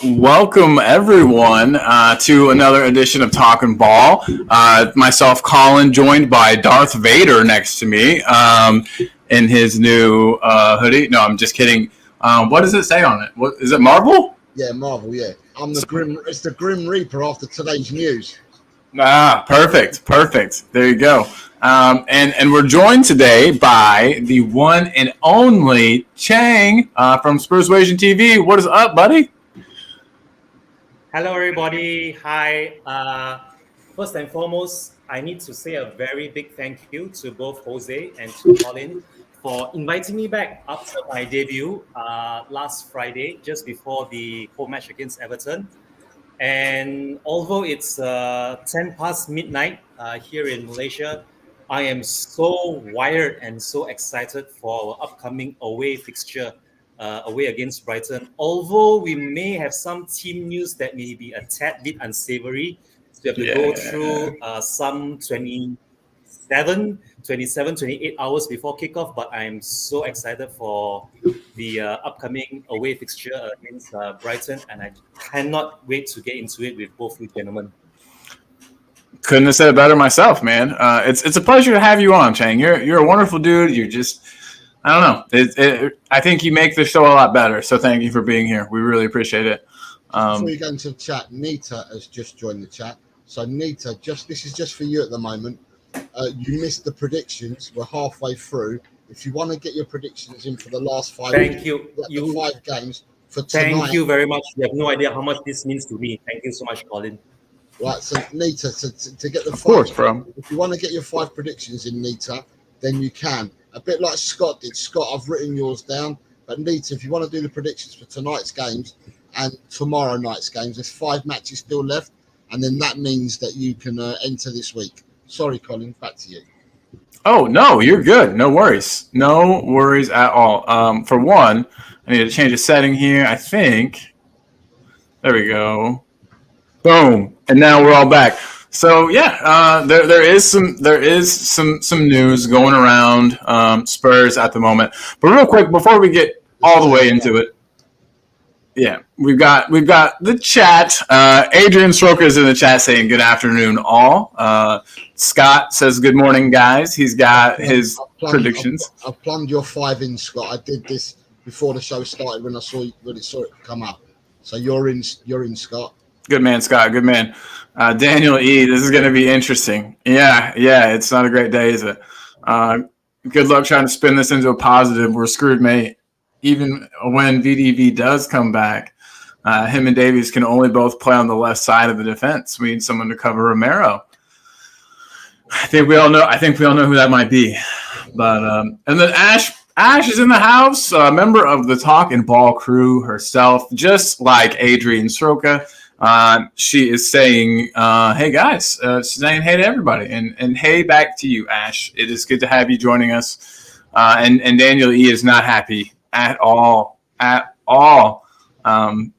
Welcome everyone to another edition of Talking Ball. Myself, Colin, joined by Darth Vader next to me in his new hoodie. No, I'm just kidding. What does it say on it? What is it? Marvel? Yeah, Marvel. Yeah, I'm the Grim. It's the Grim Reaper after today's news. Perfect. There you go. And we're joined today by the one and only Chang from Spurs TV. What is up, buddy? Hello, everybody. Hi. First and foremost, I need to say a very big thank you to both Jose and to Colin for inviting me back after my debut last Friday, just before the home match against Everton. And although it's 10 past midnight here in Malaysia, I am so wired and so excited for our upcoming away fixture away against Brighton. Although we may have some team news that may be a tad bit unsavory, so we have to go through some 27, 28 hours before kickoff. But I'm so excited for the upcoming away fixture against Brighton, and I cannot wait to get into it with both you gentlemen. Couldn't have said it better myself, man. It's a pleasure to have you on, Chang. You're a wonderful dude. You're just, I don't know. I think you make the show a lot better. So thank you for being here. We really appreciate it. Before you go into the chat, Nita has just joined the chat. So Nita, this is just for you at the moment. You missed the predictions. We're halfway through. If you want to get your predictions in for the last five, thank you. The 5 games for tonight. Thank you very much. You have no idea how much this means to me. Thank you so much, Colin. Right, so Nita, to get the 5, of course, bro. If you want to get your 5 predictions in, Nita, then you can. A bit like Scott did. Scott, I've written yours down. But Nita, if you want to do the predictions for tonight's games and tomorrow night's games, there's 5 matches still left, and then that means that you can enter this week. Sorry, Colin, back to you. Oh, no, you're good. No worries. No worries at all. For one, I need to change a setting here, I think. There we go. Boom. And now we're all back. So yeah, there is some news going around Spurs at the moment. But real quick, before we get all the way into it, yeah, we've got the chat. Adrian Stroker is in the chat saying good afternoon, all. Scott says good morning, guys. He's got his predictions. I've plumbed your 5 in, Scott. I did this before the show started when I saw it come up. So you're in, Scott. Good man, Scott. Good man. Daniel E., this is going to be interesting. Yeah, it's not a great day, is it? Good luck trying to spin this into a positive. We're screwed, mate. Even when VDV does come back, him and Davies can only both play on the left side of the defense. We need someone to cover Romero. I think we all know who that might be. But and then Ash is in the house, a member of the Talk and Ball crew herself, just like Adrian Sroka. She is saying, hey guys, she's saying hey to everybody, and hey back to you, Ash. It is good to have you joining us. And Daniel E is not happy at all. And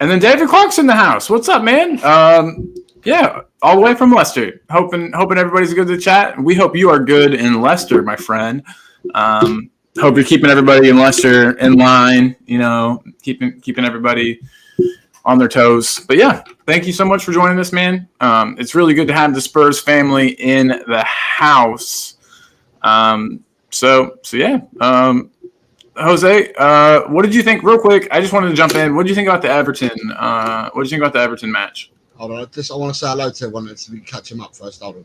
then David Clark's in the house. What's up, man? Yeah, all the way from Leicester. Hoping everybody's good to chat. We hope you are good in Leicester, my friend. Hope you're keeping everybody in Leicester in line. You know, keeping everybody on their toes. But yeah, thank you so much for joining us, man. It's really good to have the Spurs family in the house. So yeah. Jose, what did you think, real quick? I just wanted to jump in. What did you think about the Everton? What did you think about the Everton match? Hold on, I want to say hello to everyone. Let's catch them up first. Hold on.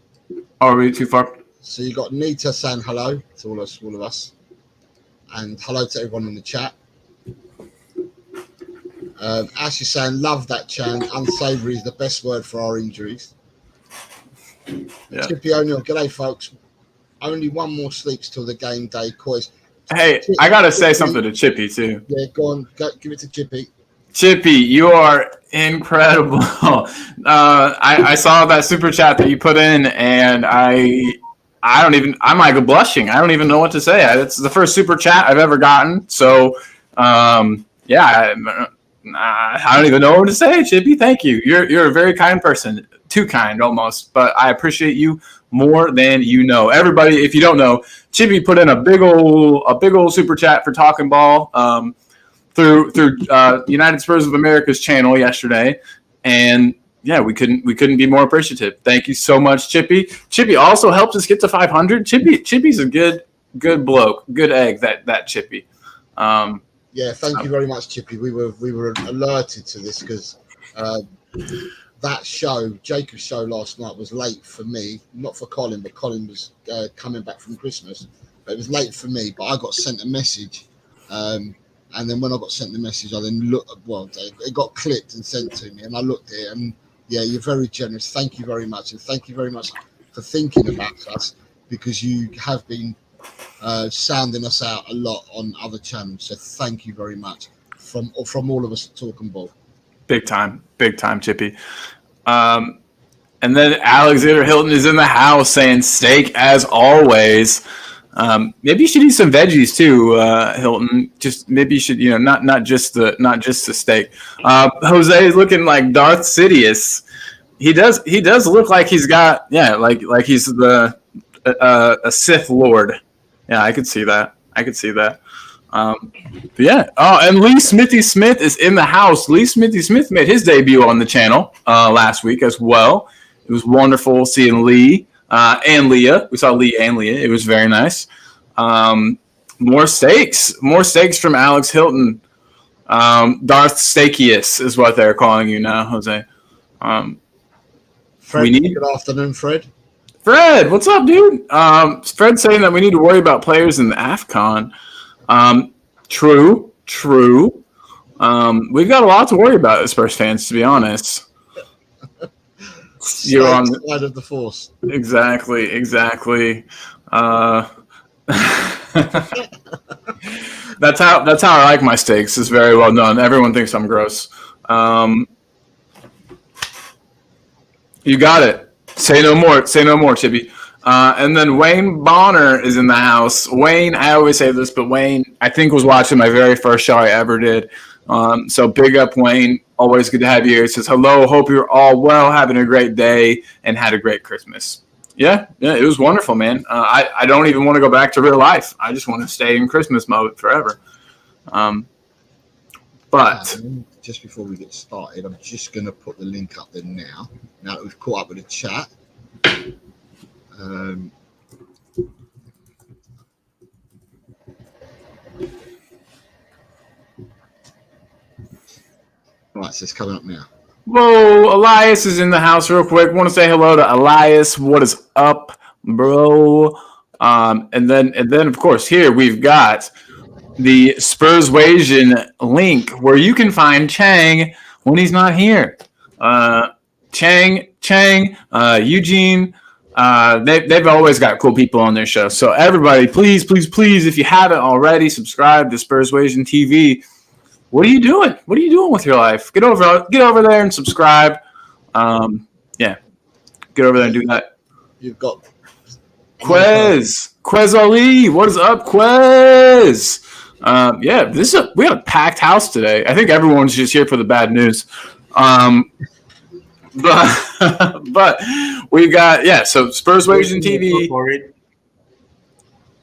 Are we too far? So you got Nita saying hello to all of us, and hello to everyone in the chat. Ash is saying, love that, Chan. Unsavoury is the best word for our injuries. Yeah. Chippy O'Neill, g'day, folks. Only one more sleeps till the game day. Hey, Chippy, I got to say something to Chippy, too. Yeah, go on. Give it to Chippy. Chippy, you are incredible. I saw that super chat that you put in, and I might go blushing. I don't even know what to say. It's the first super chat I've ever gotten. So, yeah, I don't even know what to say, Chippy. Thank you. You're a very kind person. Too kind, almost. But I appreciate you more than you know. Everybody, if you don't know, Chippy put in a big old super chat for Talking Ball. through United Spurs of America's channel yesterday, and yeah, we couldn't be more appreciative. Thank you so much, Chippy. Chippy also helped us get to 500. Chippy's a good bloke, good egg. That Chippy. Yeah, thank you very much, Chippy. We were alerted to this because that show, Jacob's show last night, was late for me. Not for Colin, but Colin was coming back from Christmas. But it was late for me. But I got sent a message, and then when I got sent the message, I then looked. Well, it got clipped and sent to me, and I looked at it, and yeah, you're very generous. Thank you very much, and thank you very much for thinking about us, because you have been sounding us out a lot on other channels. So thank you very much from all of us at Talking Ball. Big time, Chippy. And then Alexander Hilton is in the house saying steak as always. Maybe you should eat some veggies too, Hilton. Just maybe you should, not just the steak. Jose is looking like Darth Sidious. He does look like he's got like he's a Sith Lord. Yeah, I could see that. Yeah. Oh, and Lee Smithy Smith is in the house. Lee Smithy Smith made his debut on the channel last week as well. It was wonderful seeing Lee and Leah. We saw Lee and Leah. It was very nice. More steaks from Alex Hilton. Darth Steakius is what they're calling you now, Jose. Fred, good afternoon, Fred. Fred, what's up, dude? Fred's saying that we need to worry about players in the AFCON. True. We've got a lot to worry about as Spurs fans, to be honest. You're on the side of the force. Exactly. That's how I like my steaks. It's very well done. Everyone thinks I'm gross. You got it. Say no more, Chippy. And then Wayne Bonner is in the house. Wayne, I always say this, but Wayne, I think, was watching my very first show I ever did. So big up, Wayne. Always good to have you here. He says, hello, hope you're all well, having a great day, and had a great Christmas. Yeah, it was wonderful, man. I don't even want to go back to real life. I just want to stay in Christmas mode forever. But just before we get started, I'm just going to put the link up there now that we've caught up with the chat. Right, so it's coming up now. Whoa, Elias is in the house real quick. Want to say hello to Elias. What is up, bro? And then of course here we've got the Spurswasion link where you can find Chang when he's not here. Chang, Eugene. They've always got cool people on their show. So everybody, please, if you haven't already, subscribe to Spurswasion TV. What are you doing? What are you doing with your life? Get over there and subscribe. Yeah, get over there and do that. You've got Quez Ali. What is up, Quez? Yeah, we had a packed house today. I think everyone's just here for the bad news. But we've got so Spurswasion TV.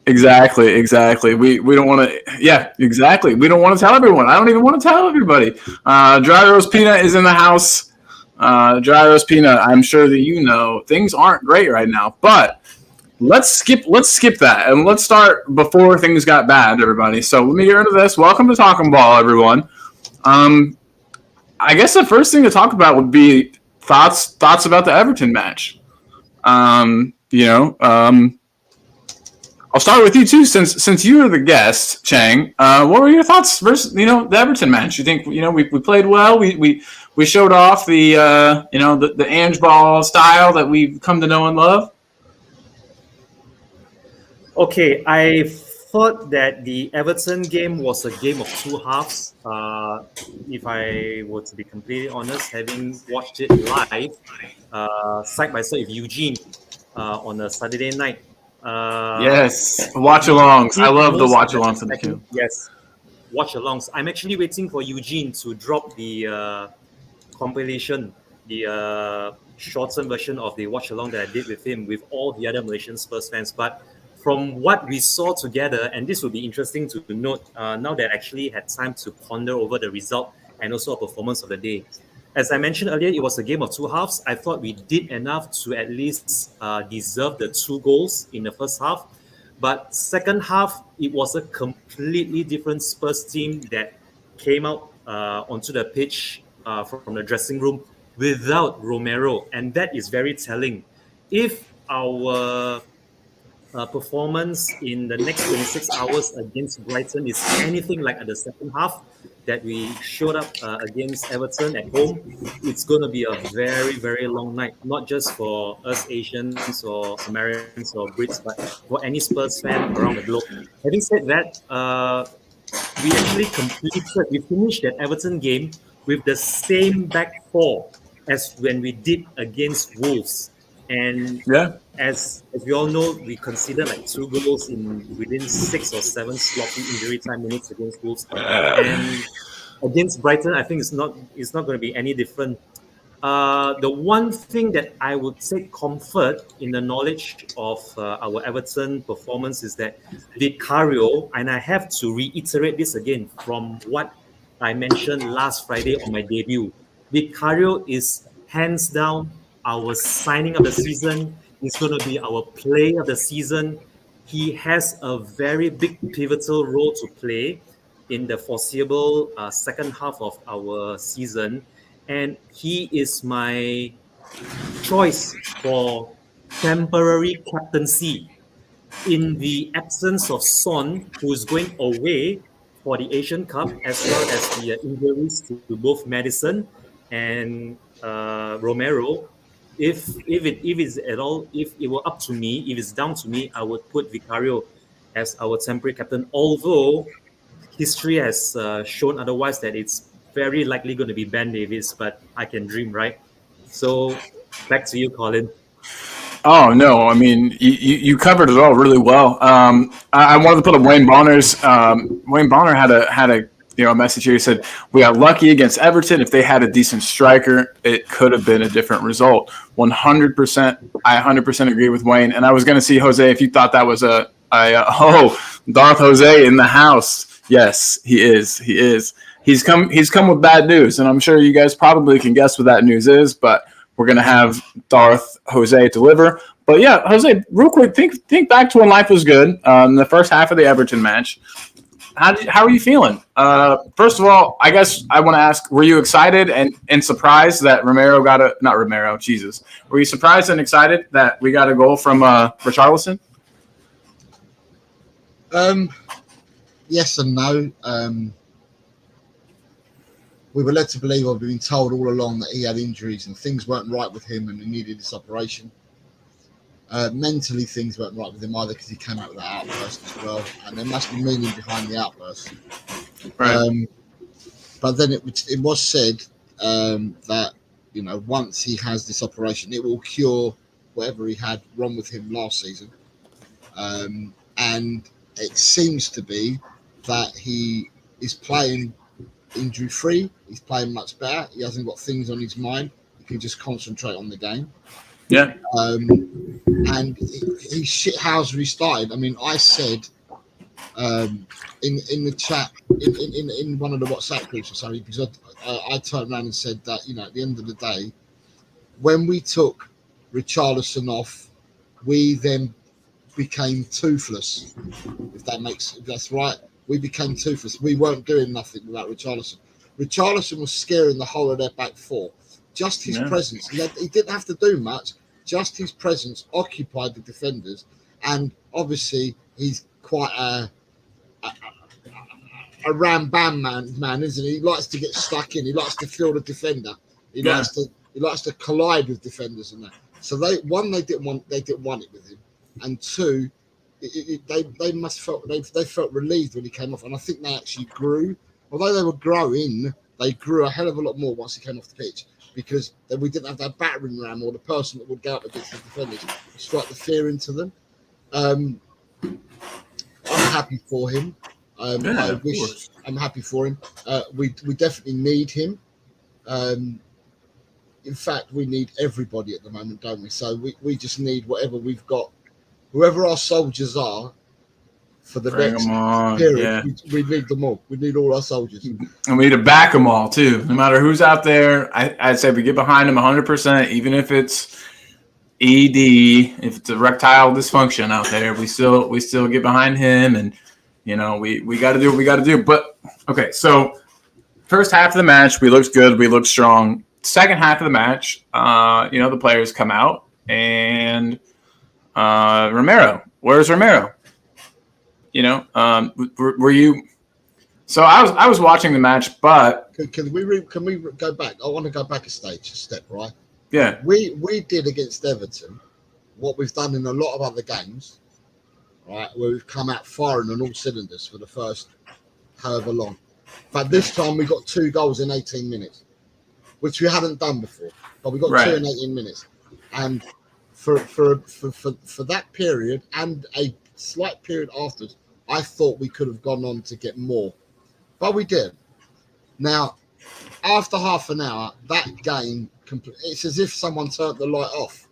Exactly. We don't want to. Exactly. We don't want to tell everyone. I don't even want to tell everybody. Dry Roast Peanut is in the house. Dry Roast Peanut. I'm sure that things aren't great right now, but let's skip that and let's start before things got bad, everybody. So let me get into this. Welcome to Talking Ball, everyone. I guess the first thing to talk about would be thoughts about the Everton match. I'll start with you too, since you were the guest, Chang. What were your thoughts versus the Everton match? You think we played well? We showed off the the Ange ball style that we've come to know and love. Okay, I thought that the Everton game was a game of two halves. If I were to be completely honest, having watched it live, side by side with Eugene on a Saturday night. Yes, watch-alongs. I love the watch-alongs in the queue. Yes, watch-alongs. I'm actually waiting for Eugene to drop the compilation, the shortened version of the watch-along that I did with him with all the other Malaysian Spurs fans. But from what we saw together, and this will be interesting to note now that I actually had time to ponder over the result and also our performance of the day. As I mentioned earlier, it was a game of two halves. I thought we did enough to at least deserve the 2 goals in the first half. But second half, it was a completely different Spurs team that came out onto the pitch from the dressing room without Romero. And that is very telling. If our performance in the next 26 hours against Brighton is anything like at the second half that we showed up against Everton at home, it's going to be a very, very long night, not just for us Asians or Americans or Brits, but for any Spurs fan around the globe. Having said that, we finished that Everton game with the same back four as when we did against Wolves. And Yeah. as we all know, we consider like 2 goals in within 6 or 7 sloppy injury time minutes against Wolves, and against Brighton, I think it's not going to be any different. The one thing that I would take comfort in the knowledge of our Everton performance is that Vicario, and I have to reiterate this again from what I mentioned last Friday on my debut, Vicario is hands down our signing of the season. He's going to be our play of the season. He has a very big pivotal role to play in the foreseeable second half of our season. And he is my choice for temporary captaincy in the absence of Son, who is going away for the Asian Cup, as well as the injuries to both Madison and Romero. If it were up to me, if it's down to me, I would put Vicario as our temporary captain. Although history has shown otherwise, that it's very likely going to be Ben Davies, but I can dream, right? So back to you, Colin. Oh no! I mean, you covered it all really well. I wanted to put up Wayne Bonner's. Wayne Bonner had a message here. He said we got lucky against Everton. If they had a decent striker, it could have been a different result. 100%. I 100% agree with Wayne. And I was going to see Jose if you thought that was Darth Jose in the house. Yes, he is. He is. He's come with bad news, and I'm sure you guys probably can guess what that news is, but we're going to have Darth Jose deliver. But yeah, Jose, real quick, think back to when life was good, the first half of the Everton match. How are you feeling? First of all, I guess I want to ask, were you excited and surprised that Romero got not Romero, Jesus. Were you surprised and excited that we got a goal from Richarlison? Yes and no. We were led to believe, or we've been told all along, that he had injuries and things weren't right with him and he needed this operation. Mentally, things weren't right with him either, because he came out with that outburst as well, and there must be meaning behind the outburst. Right. But then it was said that once he has this operation, it will cure whatever he had wrong with him last season, and it seems to be that he is playing injury free. He's playing much better. He hasn't got things on his mind. He can just concentrate on the game. Yeah. And he shithouse restarted. I mean, I said in the chat in one of the WhatsApp groups or something, because I turned around and said that at the end of the day, when we took Richarlison off, we then became toothless. If that's right. We became toothless. We weren't doing nothing without Richarlison. Richarlison was scaring the whole of their back four. Just his presence. He didn't have to do much. Just his presence occupied the defenders. And obviously, he's quite a ram-bam man, isn't he? He likes to get stuck in. He likes to feel the defender. He likes to collide with defenders and that. So they didn't want it with him, and two, they felt relieved when he came off, and I think they actually grew. Although they were growing, they grew a hell of a lot more once he came off the pitch, because we didn't have that battering ram or the person that would go up against the defenders and strike the fear into them. I'm happy for him. I'm happy for him. We definitely need him. In fact, we need everybody at the moment, don't we? So we just need whatever we've got whoever our soldiers are for the Bring next them on. period, Yeah. we need them all. We need all our soldiers. And we need to back them all too. No matter who's out there, I'd say we get behind them 100%, even if it's ED, if it's erectile dysfunction out there, we still get behind him, and we got to do what we got to do. But okay, so first half of the match, we looked good, we looked strong. Second half of the match, the players come out, and Romero, where's Romero? Were you? So I was watching the match, but Can we go back? I want to go back a step, right? yeah, We did against Everton what we've done in a lot of other games, right? Where we've come out firing on all cylinders for the first however long. But this time we got 2 goals in 18 minutes, which we hadn't done before. But we got 2 in 18 minutes, and for that period and a slight period afterwards, I thought we could have gone on to get more, but we did. Now, after half an hour, that game, it's as if someone turned the light off,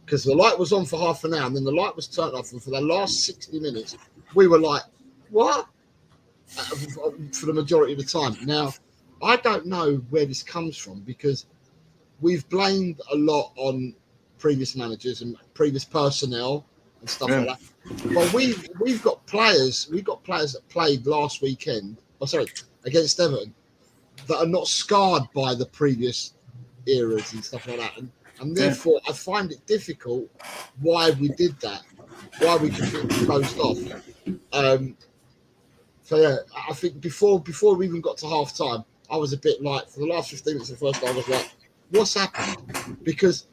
because the light was on for half an hour and then the light was turned off, and for the last 60 minutes, we were like, what? For the majority of the time. Now, I don't know where this comes from, because we've blamed a lot on previous managers and previous personnel and stuff like that. But we've got players that played last weekend, against Everton, that are not scarred by the previous eras and stuff like that. And therefore, I find it difficult why we did that, why we could get closed off. So, yeah, I think before we even got to half time, I was a bit like, for the last 15 minutes of the first half, I was like, what's happened? Because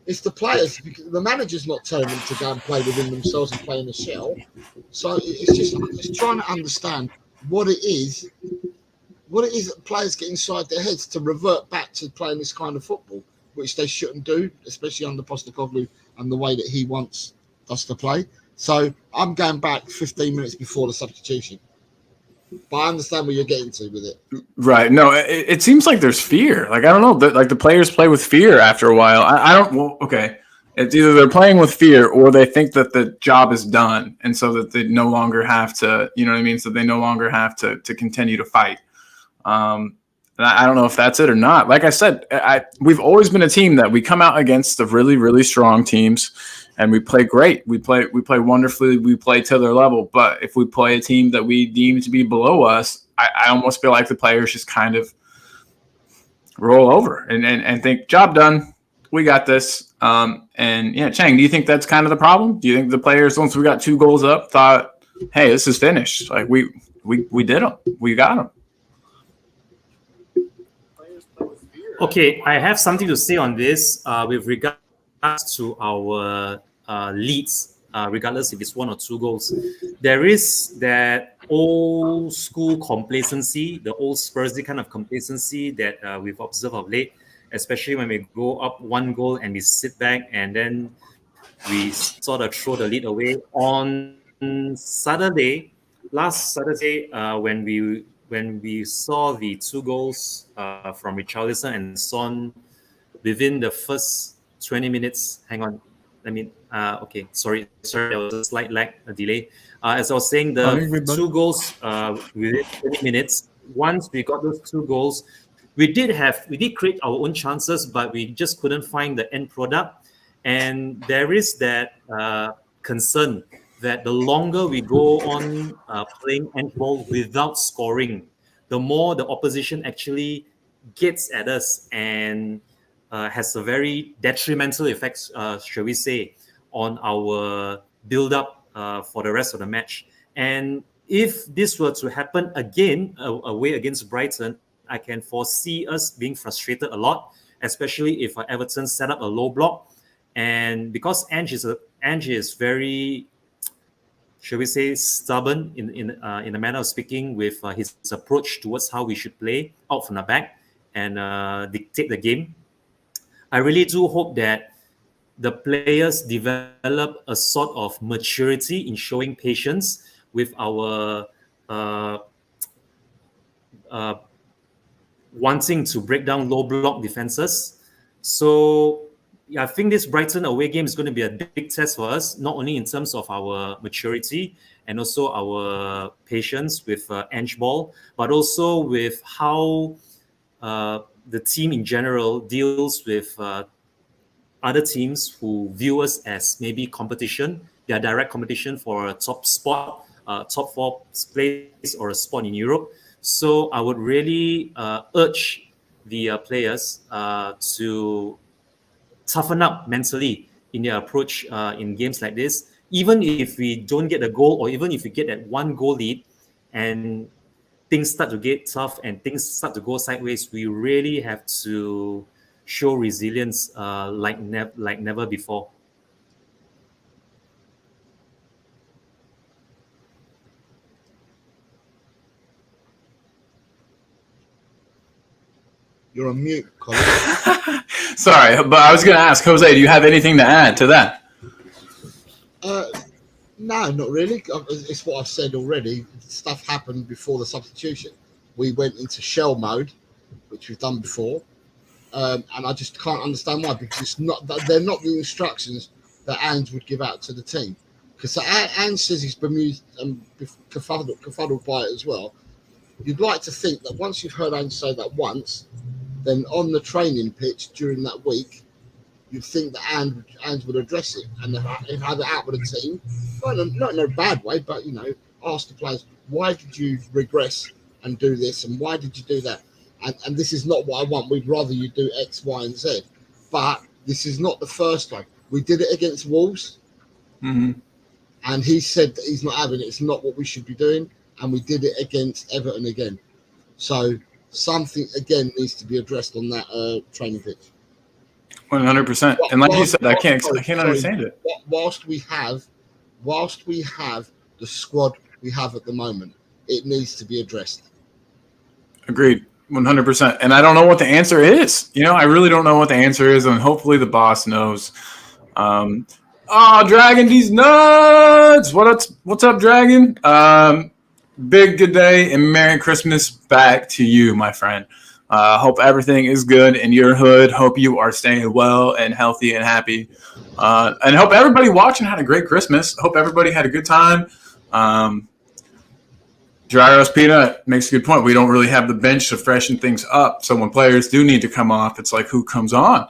it's the players, because the manager's not telling them to go and play within themselves and play in the shell. So it's just trying to understand what it is that players get inside their heads to revert back to playing this kind of football, which they shouldn't do, especially under Postecoglou and the way that he wants us to play. So I'm going back 15 minutes before the substitution. But I understand where you're getting to with it. Right. No, it seems like there's fear. Like, I don't know. Like, the players play with fear after a while. I don't. Well, okay. It's either they're playing with fear or they think that the job is done, and so that they no longer have to. You know what I mean? So they no longer have to continue to fight. And I don't know if that's it or not. Like I said, we've always been a team that we come out against the really, really strong teams, and we play great. We play wonderfully. We play to their level. But if we play a team that we deem to be below us, I almost feel like the players just kind of roll over and think, job done. We got this. And yeah, Chang, do you think that's kind of the problem? Do you think the players, once we got 2 goals up, thought, hey, this is finished? Like, we did them. We got them. Okay, I have something to say on this with regards to our leads, regardless if it's 1 or 2 goals. There is that old school complacency, the old Spursy kind of complacency that we've observed of late, especially when we go up 1 goal and we sit back and then we sort of throw the lead away. On last Saturday, when we saw the 2 goals from Richarlison and Son within the first 20 minutes. Hang on. Okay, sorry, there was a slight lag, a delay. As I was saying, the 2 goals within 20 minutes, once we got those 2 goals, we did create our own chances, but we just couldn't find the end product. And there is that concern that the longer we go on playing end ball without scoring, the more the opposition actually gets at us and has a very detrimental effect, shall we say, on our build-up for the rest of the match. And if this were to happen again away against Brighton, I can foresee us being frustrated a lot, especially if Everton set up a low block. And because Ange is very, shall we say, stubborn in a manner of speaking with his approach towards how we should play out from the back and dictate the game. I really do hope that the players develop a sort of maturity in showing patience with our wanting to break down low block defenses. So I think this Brighton away game is going to be a big test for us, not only in terms of our maturity and also our patience with Ange Ball, but also with how the team in general deals with other teams who view us as maybe competition, their direct competition for a top spot, top 4 place or a spot in Europe. So I would really urge the players to toughen up mentally in their approach in games like this. Even if we don't get a goal, or even if we get that 1 goal lead and things start to get tough and things start to go sideways, we really have to show resilience like never before. You're on mute, Colin. Sorry, but I was going to ask, Jose, do you have anything to add to that? No, not really. It's what I've said already. Stuff happened before the substitution. We went into shell mode, which we've done before, and I just can't understand why, because it's not they're not the instructions that Ange would give out to the team. Because Ange says he's bemused and befuddled by it as well. You'd like to think that once you've heard Ange say that once, then on the training pitch during that week, you'd think that Ange would address it and have it out with the team. Not in a bad way, but, ask the players, why did you regress and do this, and why did you do that? And this is not what I want. We'd rather you do X, Y, and Z. But this is not the first time. We did it against Wolves, and he said that he's not having it. It's not what we should be doing. And we did it against Everton again. So something, again, needs to be addressed on that training pitch. 100%. And like you said, I can't understand it. Whilst we have the squad we have at the moment, it needs to be addressed. Agreed. 100%. And I don't know what the answer is. I really don't know what the answer is, and hopefully the boss knows. Dragon, these nuts. What's up, Dragon? Big good day and Merry Christmas back to you, my friend. Hope everything is good in your hood. Hope you are staying well and healthy and happy. And hope everybody watching had a great Christmas. Hope everybody had a good time. Dry Roast Peanut makes a good point. We don't really have the bench to freshen things up. So when players do need to come off, it's like, who comes on?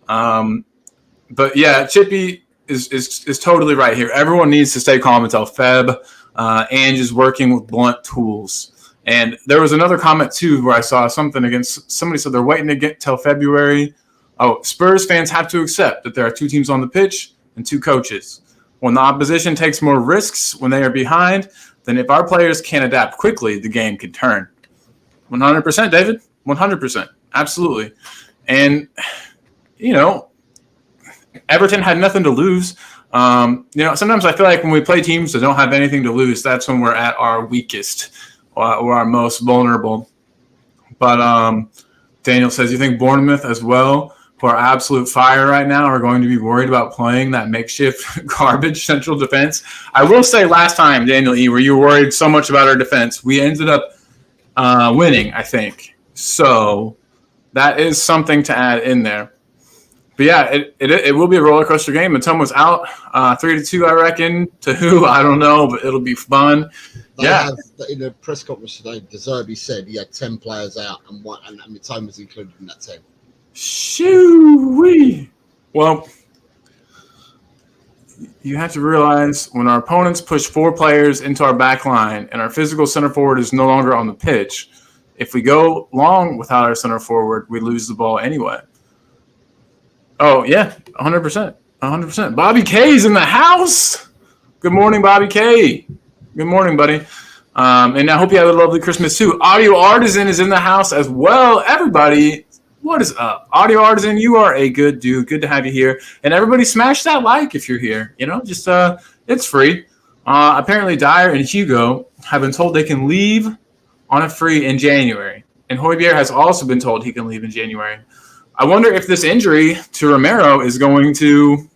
But yeah, Chippy is totally right here. Everyone needs to stay calm until Feb. Ange is working with blunt tools. And there was another comment, too, where I saw something against somebody said they're waiting to get till February. Oh, Spurs fans have to accept that there are 2 teams on the pitch and 2 coaches. When the opposition takes more risks when they are behind, then if our players can adapt quickly, the game can turn. 100%, David. 100%. Absolutely. And, Everton had nothing to lose. Sometimes I feel like when we play teams that don't have anything to lose, that's when we're at our weakest or our most vulnerable. But Daniel says, you think Bournemouth as well, who are absolute fire right now, are going to be worried about playing that makeshift garbage central defense? I will say last time, Daniel E., where you were worried so much about our defense, we ended up winning, I think. So that is something to add in there. But yeah, it will be a roller coaster game. And Tom was out 3-2, I reckon. To who? I don't know, but it'll be fun. In a press conference today, De Zerbi said he had 10 players out, and Mitoma was included in that 10. Shoo-wee. Well, you have to realize when our opponents push 4 players into our back line and our physical center forward is no longer on the pitch, if we go long without our center forward, we lose the ball anyway. Oh, yeah, 100%. 100%. Bobby K's in the house. Good morning, Bobby K. Good morning, buddy. And I hope you have a lovely Christmas, too. Audio Artisan is in the house as well. Everybody, what is up? Audio Artisan, you are a good dude. Good to have you here. And everybody smash that like if you're here. It's free. Apparently, Dyer and Hugo have been told they can leave on a free in January. And Højbjerg has also been told he can leave in January. I wonder if this injury to Romero is going to,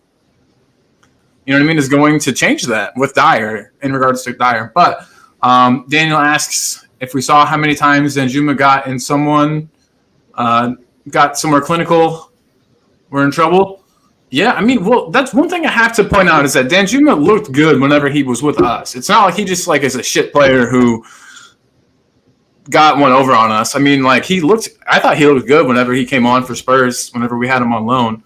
is going to change that with Dyer in regards to Dyer. But Daniel asks if we saw how many times Danjuma got in someone, got somewhere clinical, we're in trouble. Yeah, I mean, well, that's one thing I have to point out is that Danjuma looked good whenever he was with us. It's not like he just like is a shit player who got one over on us. I mean, like I thought he looked good whenever he came on for Spurs, whenever we had him on loan.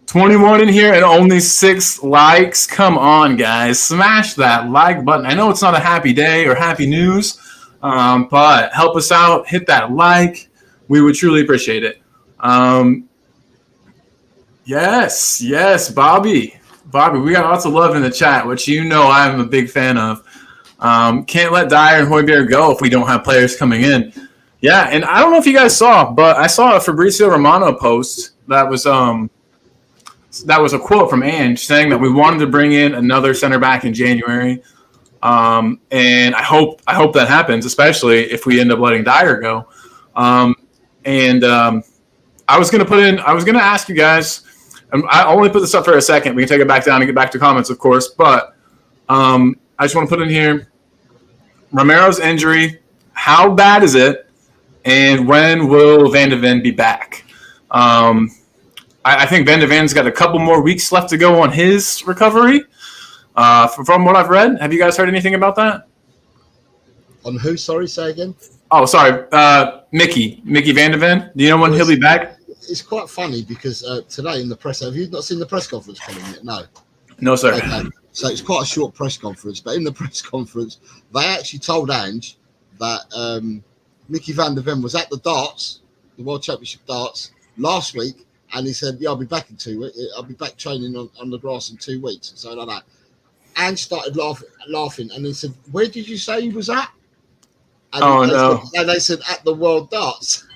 21 in here and only 6 likes. Come on, guys. Smash that like button. I know it's not a happy day or happy news, but help us out. Hit that like. We would truly appreciate it. Yes, Bobby. We got lots of love in the chat, which you know I'm a big fan of. Can't let Dyer and Højbjerg go if we don't have players coming in. Yeah, and I don't know if you guys saw, but I saw a Fabrizio Romano post that was a quote from Ange saying that we wanted to bring in another center back in January. And I hope that happens, especially if we end up letting Dyer go. I was going to ask you guys, and I only put this up for a second. We can take it back down and get back to comments, of course. But I just want to put in here Romero's injury. How bad is it? And when will Van de Ven be back? I think Van de Ven's got a couple more weeks left to go on his recovery. From what I've read, have you guys heard anything about that? On who? Sorry, say again. Oh, sorry. Mickey Van de Ven. Do you know when he'll be back? It's quite funny because today in the press, have you not seen the press conference coming yet? No, sir. Okay. So it's quite a short press conference, but in the press conference, they actually told Ange that Mickey Van de Ven was at the darts, the World Championship darts, last week, and he said, "Yeah, I'll be back in 2 weeks. I'll be back training on the grass in 2 weeks," and so like that. Ange started laughing, and he said, "Where did you say he was at?" And they said, "At the World Darts."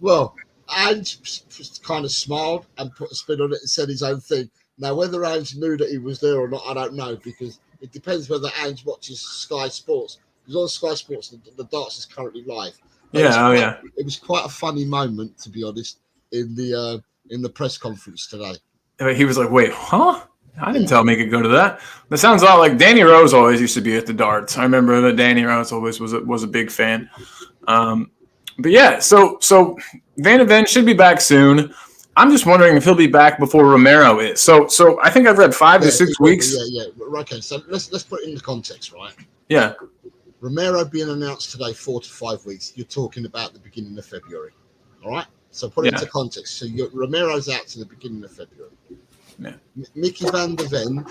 Well, Ange kind of smiled and put a spin on it and said his own thing. Now, whether Ange knew that he was there or not, I don't know, because it depends whether Ange watches Sky Sports. Because on Sky Sports, the darts is currently live. But it was quite a funny moment, to be honest, in the press conference today. He was like, "Wait, huh? I didn't tell him he could go to that." That sounds a lot like Danny Rose always used to be at the darts. I remember that Danny Rose always was a big fan. But yeah, so Van de Ven should be back soon. I'm just wondering if he'll be back before Romero is. So I think I've read 5 to 6 weeks. Yeah. Okay, so let's put it in the context, right? Yeah. Romero being announced today, 4 to 5 weeks. You're talking about the beginning of February. All right. So put it into context. So Romero's out to the beginning of February. Yeah. Mickey Van de Ven.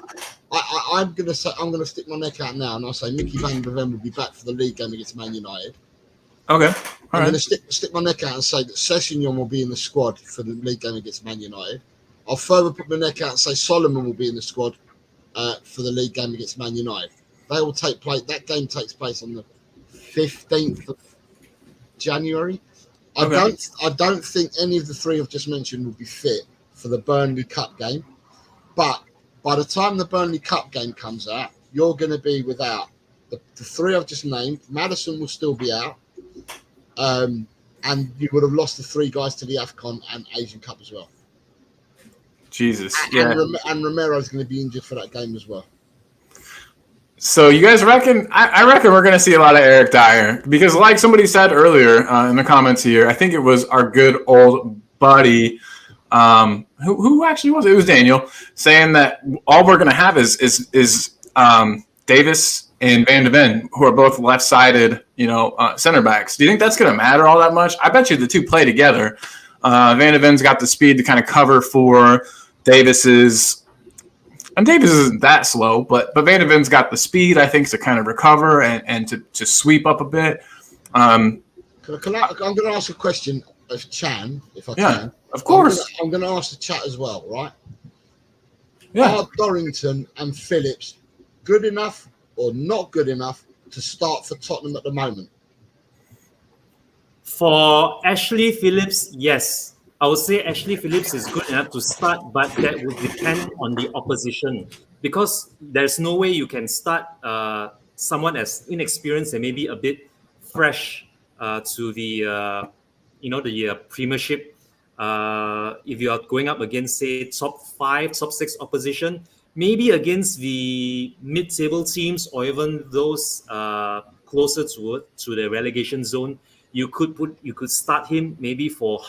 I'm gonna stick my neck out now, and I'll say Mickey Van de Ven will be back for the league game against Man United. Okay. I'm going to stick my neck out and say that Sessegnon will be in the squad for the league game against Man United. I'll further put my neck out and say Solomon will be in the squad for the league game against Man United. They will take place. That game takes place on the 15th of January. I don't think any of the 3 I've just mentioned will be fit for the Burnley Cup game. But by the time the Burnley Cup game comes out, you're going to be without the 3 I've just named. Maddison will still be out. And you would have lost the 3 guys to the AFCON and Asian Cup as well. Jesus. And Romero's going to be injured for that game as well. So you guys reckon? I reckon we're going to see a lot of Eric Dyer because, like somebody said earlier in the comments here, I think it was our good old buddy, who actually was it? It was Daniel saying that all we're going to have is Davis and Van de Ven, who are both left-sided, center backs. Do you think that's going to matter all that much? I bet you the 2 play together. Van de Ven's got the speed to kind of cover for Davis's. And Davis isn't that slow, but Van de Ven's got the speed, I think, to kind of recover and to sweep up a bit. I'm going to ask a question of Chan, if I can. Yeah, of course. I'm going to ask the chat as well, right? Yeah. Are Dorrington and Phillips good enough or not good enough to start for Tottenham at the moment? For Ashley Phillips, yes. I would say Ashley Phillips is good enough to start, but that would depend on the opposition because there's no way you can start someone as inexperienced and maybe a bit fresh to the Premiership. If you are going up against, say, top 5, top 6 opposition, maybe against the mid-table teams or even those closer to the relegation zone, you could start him maybe for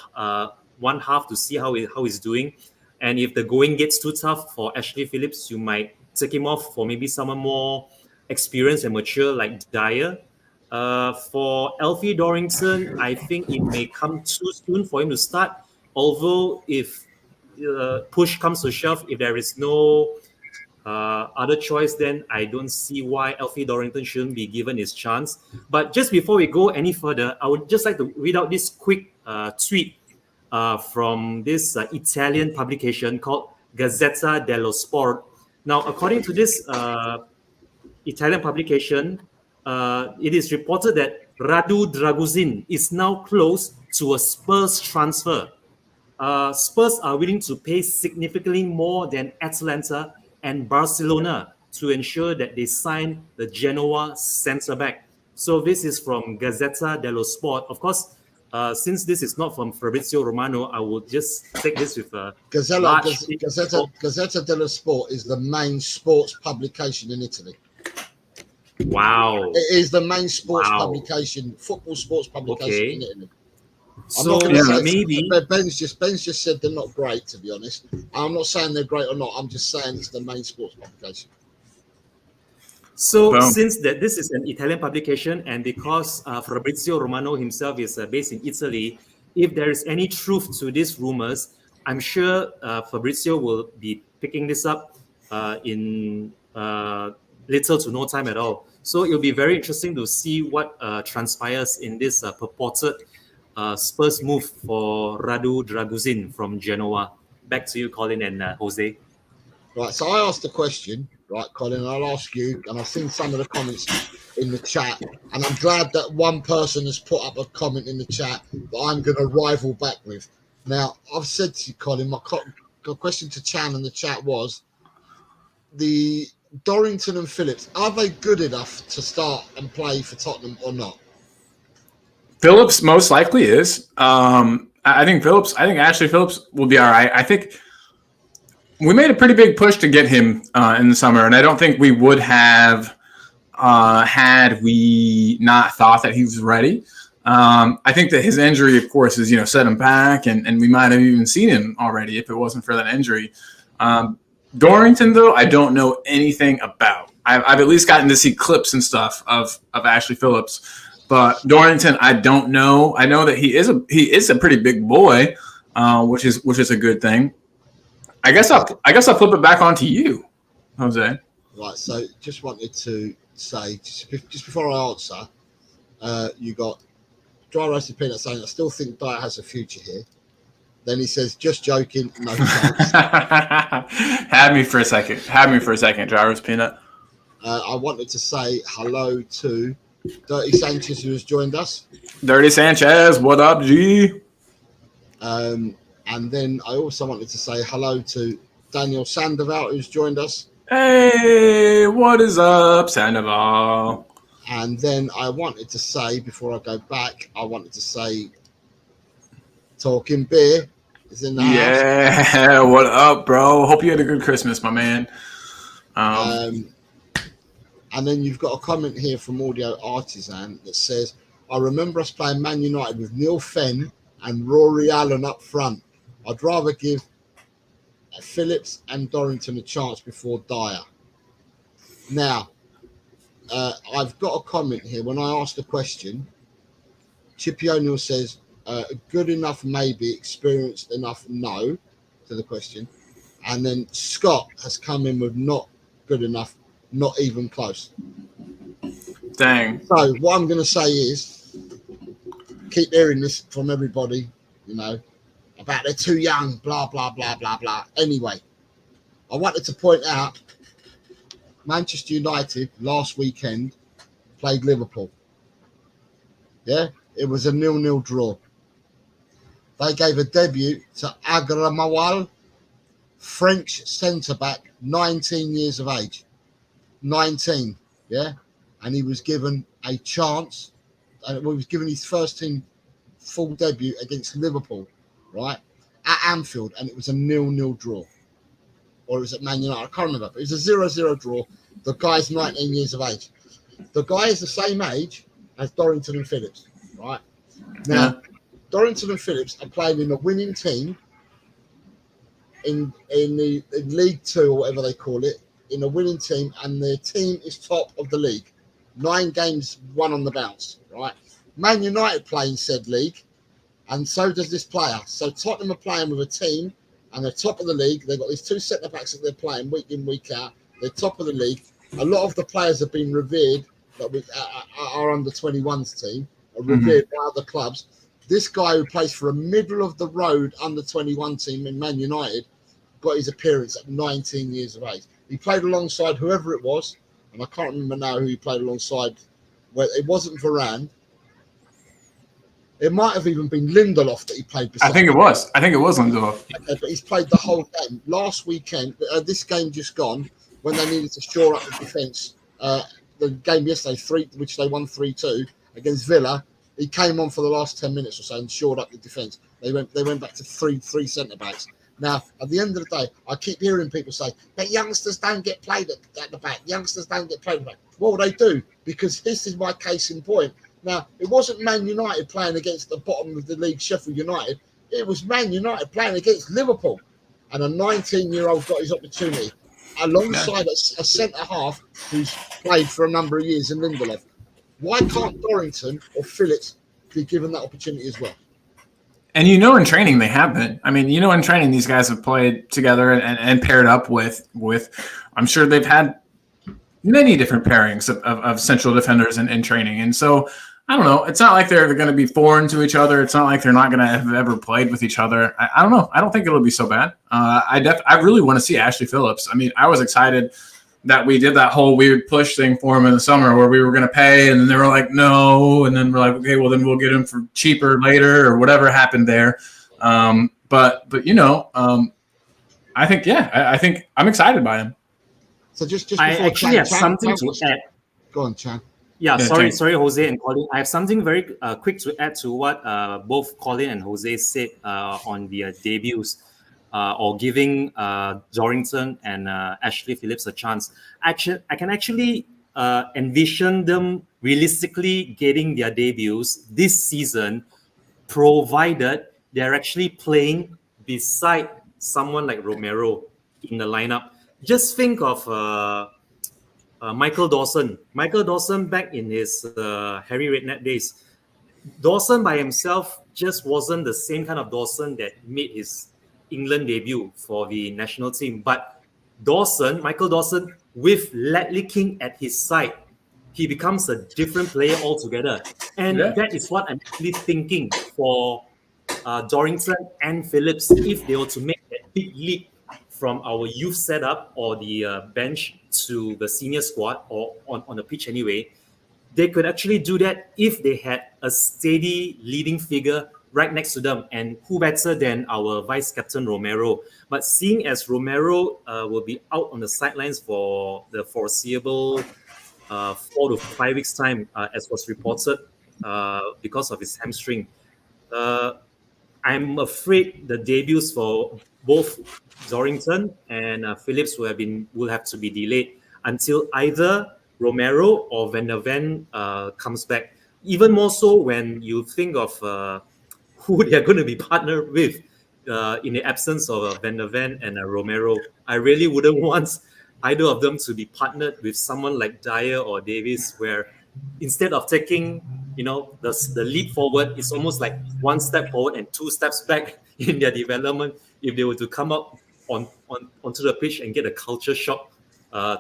one half to see how he's doing. And if the going gets too tough for Ashley Phillips, you might take him off for maybe someone more experienced and mature like Dyer. For Alfie Dorrington, I think it may come too soon for him to start. Although if push comes to shove, if there is no other choice, then I don't see why Alfie Dorrington shouldn't be given his chance. But just before we go any further, I would just like to read out this quick tweet from this Italian publication called Gazzetta dello Sport. Now, according to this Italian publication, it is reported that Radu Draguzin is now close to a Spurs transfer. Spurs are willing to pay significantly more than Atalanta and Barcelona to ensure that they sign the Genoa centre-back. So this is from Gazzetta dello Sport. Of course, since this is not from Fabrizio Romano, I will just take this with a Gazzetta dello Sport is the main sports publication in Italy. Wow. It is the main sports publication, football sports publication in Italy. So maybe Ben's just said they're not great, to be honest. I'm not saying they're great or not. I'm just saying it's the main sports publication. So since that this is an Italian publication, and because Fabrizio Romano himself is based in Italy, if there is any truth to these rumors, I'm sure Fabrizio will be picking this up in little to no time at all. So it'll be very interesting to see what transpires in this purported Spurs move for Radu Draguzin from Genoa. Back to you, Colin and Jose. Right, so I asked the question, right, Colin, and I'll ask you, and I've seen some of the comments in the chat, and I'm glad that one person has put up a comment in the chat that I'm going to rival back with. Now, I've said to you, Colin, my question to Chan in the chat was, the Dorrington and Phillips, are they good enough to start and play for Tottenham or not? Phillips most likely is. I think Ashley Phillips will be all right. I think we made a pretty big push to get him in the summer, and I don't think we would have had we not thought that he was ready. I think that his injury, of course, is set him back, and we might have even seen him already if it wasn't for that injury. Dorrington, though, I don't know anything about. I've at least gotten to see clips and stuff of Ashley Phillips. But Dorrington, I don't know. I know that he is a pretty big boy, which is a good thing. I guess I'll flip it back onto you, Jose. Right. So just wanted to say just before I answer, you got Dry Roasted Peanut saying I still think Dyer has a future here. Then he says, just joking, no chance. Had me for a second, Dry Roasted Peanut. I wanted to say hello to Dirty Sanchez, who has joined us. Dirty Sanchez, what up, G? And then I also wanted to say hello to Daniel Sandoval, who's joined us. Hey, what is up, Sandoval? And then I wanted to say, before I go back, Talking Beer is in the house. Yeah, what up, bro? Hope you had a good Christmas, my man. And then you've got a comment here from Audio Artisan that says, I remember us playing Man United with Neil Fenn and Rory Allen up front. I'd rather give Phillips and Dorrington a chance before Dyer. Now, I've got a comment here. When I asked the question, Chippy O'Neill says, good enough, maybe, experienced enough, no, to the question. And then Scott has come in with not good enough, not even close. Dang. So what I'm going to say is, keep hearing this from everybody, about they're too young, blah, blah, blah, blah, blah. Anyway, I wanted to point out Manchester United last weekend played Liverpool. Yeah, it was a 0-0 draw. They gave a debut to Agramawal, French centre-back, 19 years of age. 19, yeah? And he was given a chance, and he was given his first team full debut against Liverpool, right? At Anfield, and it was a 0-0 draw. Or it was at Man United, I can't remember. But it was a 0-0 draw. The guy's 19 years of age. The guy is the same age as Dorrington and Phillips, right? Now, Dorrington and Phillips are playing in a winning team in League Two or whatever they call it, in a winning team, and their team is top of the league. 9 games won on the bounce, right? Man United play in said league, and so does this player. So Tottenham are playing with a team, and they're top of the league. They've got these 2 centre-backs that they're playing week in, week out. They're top of the league. A lot of the players have been revered that are under 21s team, are revered by other clubs. This guy who plays for a middle-of-the-road under 21 team in Man United got his appearance at 19 years of age. He played alongside whoever it was, and I can't remember now who he played alongside. Where it wasn't Varane. It might have even been Lindelof that he played beside. I think it was Lindelof. Okay, but he's played the whole game. Last weekend, this game just gone, when they needed to shore up the defence, the game yesterday, which they won 3-2 against Villa, he came on for the last 10 minutes or so and shored up the defence. They went back to three centre-backs. Now, at the end of the day, I keep hearing people say, but youngsters don't get played at the back. Youngsters don't get played at the back. Well, they do, because this is my case in point. Now, it wasn't Man United playing against the bottom of the league, Sheffield United. It was Man United playing against Liverpool. And a 19-year-old got his opportunity alongside a centre-half who's played for a number of years in Lindelof. Why can't Dorrington or Phillips be given that opportunity as well? And in training they have been. I mean, in training these guys have played together and paired up with. I'm sure they've had many different pairings of central defenders in training. And so I don't know. It's not like they're going to be foreign to each other. It's not like they're not going to have ever played with each other. I don't know. I don't think it'll be so bad. I really want to see Ashley Phillips. I mean, I was excited that we did that whole weird push thing for him in the summer where we were going to pay, and then they were like, no. And then we're like, okay, well, then we'll get him for cheaper later or whatever happened there. But I think, I think I'm excited by him. So just I actually have something to add. Go on, Chan. Yeah, sorry, Jose and Colin. I have something very quick to add to what both Colin and Jose said on their debuts. Or giving Dorrington and Ashley Phillips a chance. I can actually envision them realistically getting their debuts this season, provided they're actually playing beside someone like Romero in the lineup. Just think of Michael Dawson. Michael Dawson back in his Harry Redknapp days. Dawson by himself just wasn't the same kind of Dawson that made his England debut for the national team. But Michael Dawson, with Ledley King at his side, he becomes a different player altogether. And that is what I'm actually thinking for Dorrington and Phillips, if they were to make that big leap from our youth setup or the bench to the senior squad or on the pitch anyway. They could actually do that if they had a steady leading figure right next to them, and who better than our vice captain Romero. But seeing as Romero will be out on the sidelines for the foreseeable 4 to 5 weeks time, as was reported, because of his hamstring, I'm afraid the debuts for both Dorrington and Phillips will have to be delayed until either Romero or Van der Ven comes back. Even more so when you think of who they are going to be partnered with in the absence of Van der Ven and Romero. I really wouldn't want either of them to be partnered with someone like Dyer or Davies, where instead of taking the leap forward, it's almost like 1 step forward and 2 steps back in their development if they were to come up onto the pitch and get a culture shock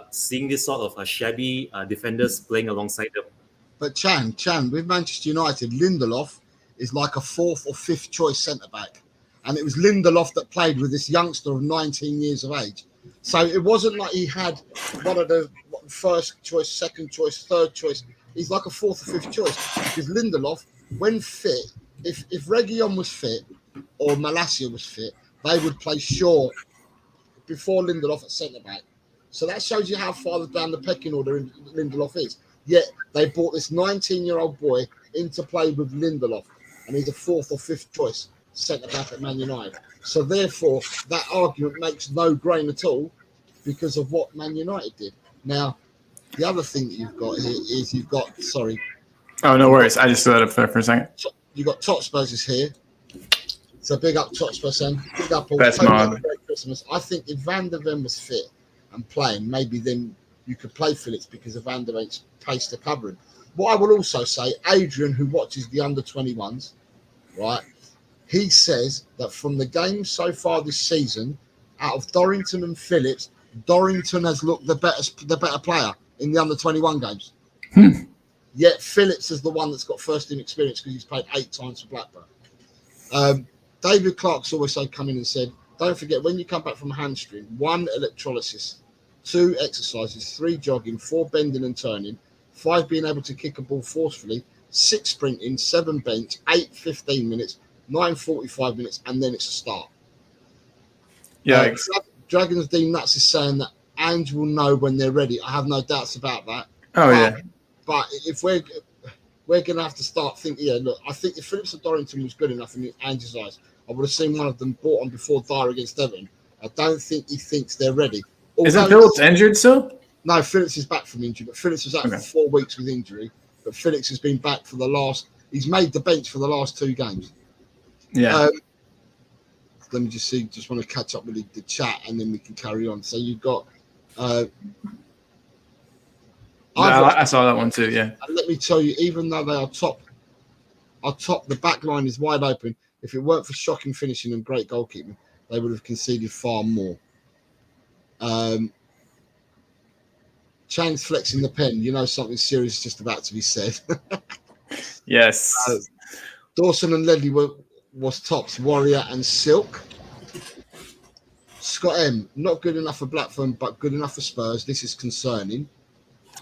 seeing this sort of shabby defenders playing alongside them. But Chan, with Manchester United, Lindelof is like a 4th or 5th choice centre-back. And it was Lindelof that played with this youngster of 19 years of age. So it wasn't like he had one of the first choice, second choice, third choice. He's like a 4th or 5th choice. Because Lindelof, when fit, if Reguilon was fit or Malacia was fit, they would play Shaw before Lindelof at centre-back. So that shows you how far down the pecking order Lindelof is. Yet they brought this 19-year-old boy into play with Lindelof. And he's a 4th or 5th choice centre-back at Man United. So therefore, that argument makes no grain at all because of what Man United did. Now, the other thing that you've got here is Oh, no worries. I just stood up there for a second. You've got Top Spurs is here. So big up Totspur, and big up all. Best mod. Great Christmas. I think if Van der Ven was fit and playing, maybe then you could play Phillips because of Van der Ven's pace to cover him. What I will also say, Adrian, who watches the under-21s, right, he says that from the games so far this season, out of Dorrington and Phillips, Dorrington has looked the better player in the under-21 games. Yet Phillips is the one that's got first-team experience because he's played 8 times for Blackburn. David Clark's always come in and said, don't forget, when you come back from a hamstring, 1, electrolysis, 2, exercises, 3, jogging, 4, bending and turning, 5, being able to kick a ball forcefully, 6, sprinting, 7, bench, 8, 15 minutes, 9, 45 minutes, and then it's a start. Yeah. Dragons Dean Nuts is saying that Ange will know when they're ready. I have no doubts about that. Oh, yeah. But if we're going to have to start thinking, look, I think if Phillips and Dorrington was good enough in Ange's eyes, I would have seen one of them bought on before Dyer against Everton. I don't think he thinks they're ready. Isn't Phillips injured still? No, Phillips is back from injury, but Phillips was out for 4 weeks with injury. But Phillips has been back for he's made the bench for the last 2 games. Yeah. Let me just see, just want to catch up with the chat and then we can carry on. So you've got I saw that one too, yeah. And let me tell you, even though they are top, the back line is wide open. If it weren't for shocking finishing and great goalkeeping, they would have conceded far more. Chang's flexing the pen. You know something serious is just about to be said. Yes. Dawson and Ledley was tops, Warrior and Silk. Scott M, not good enough for Blackburn, but good enough for Spurs. This is concerning.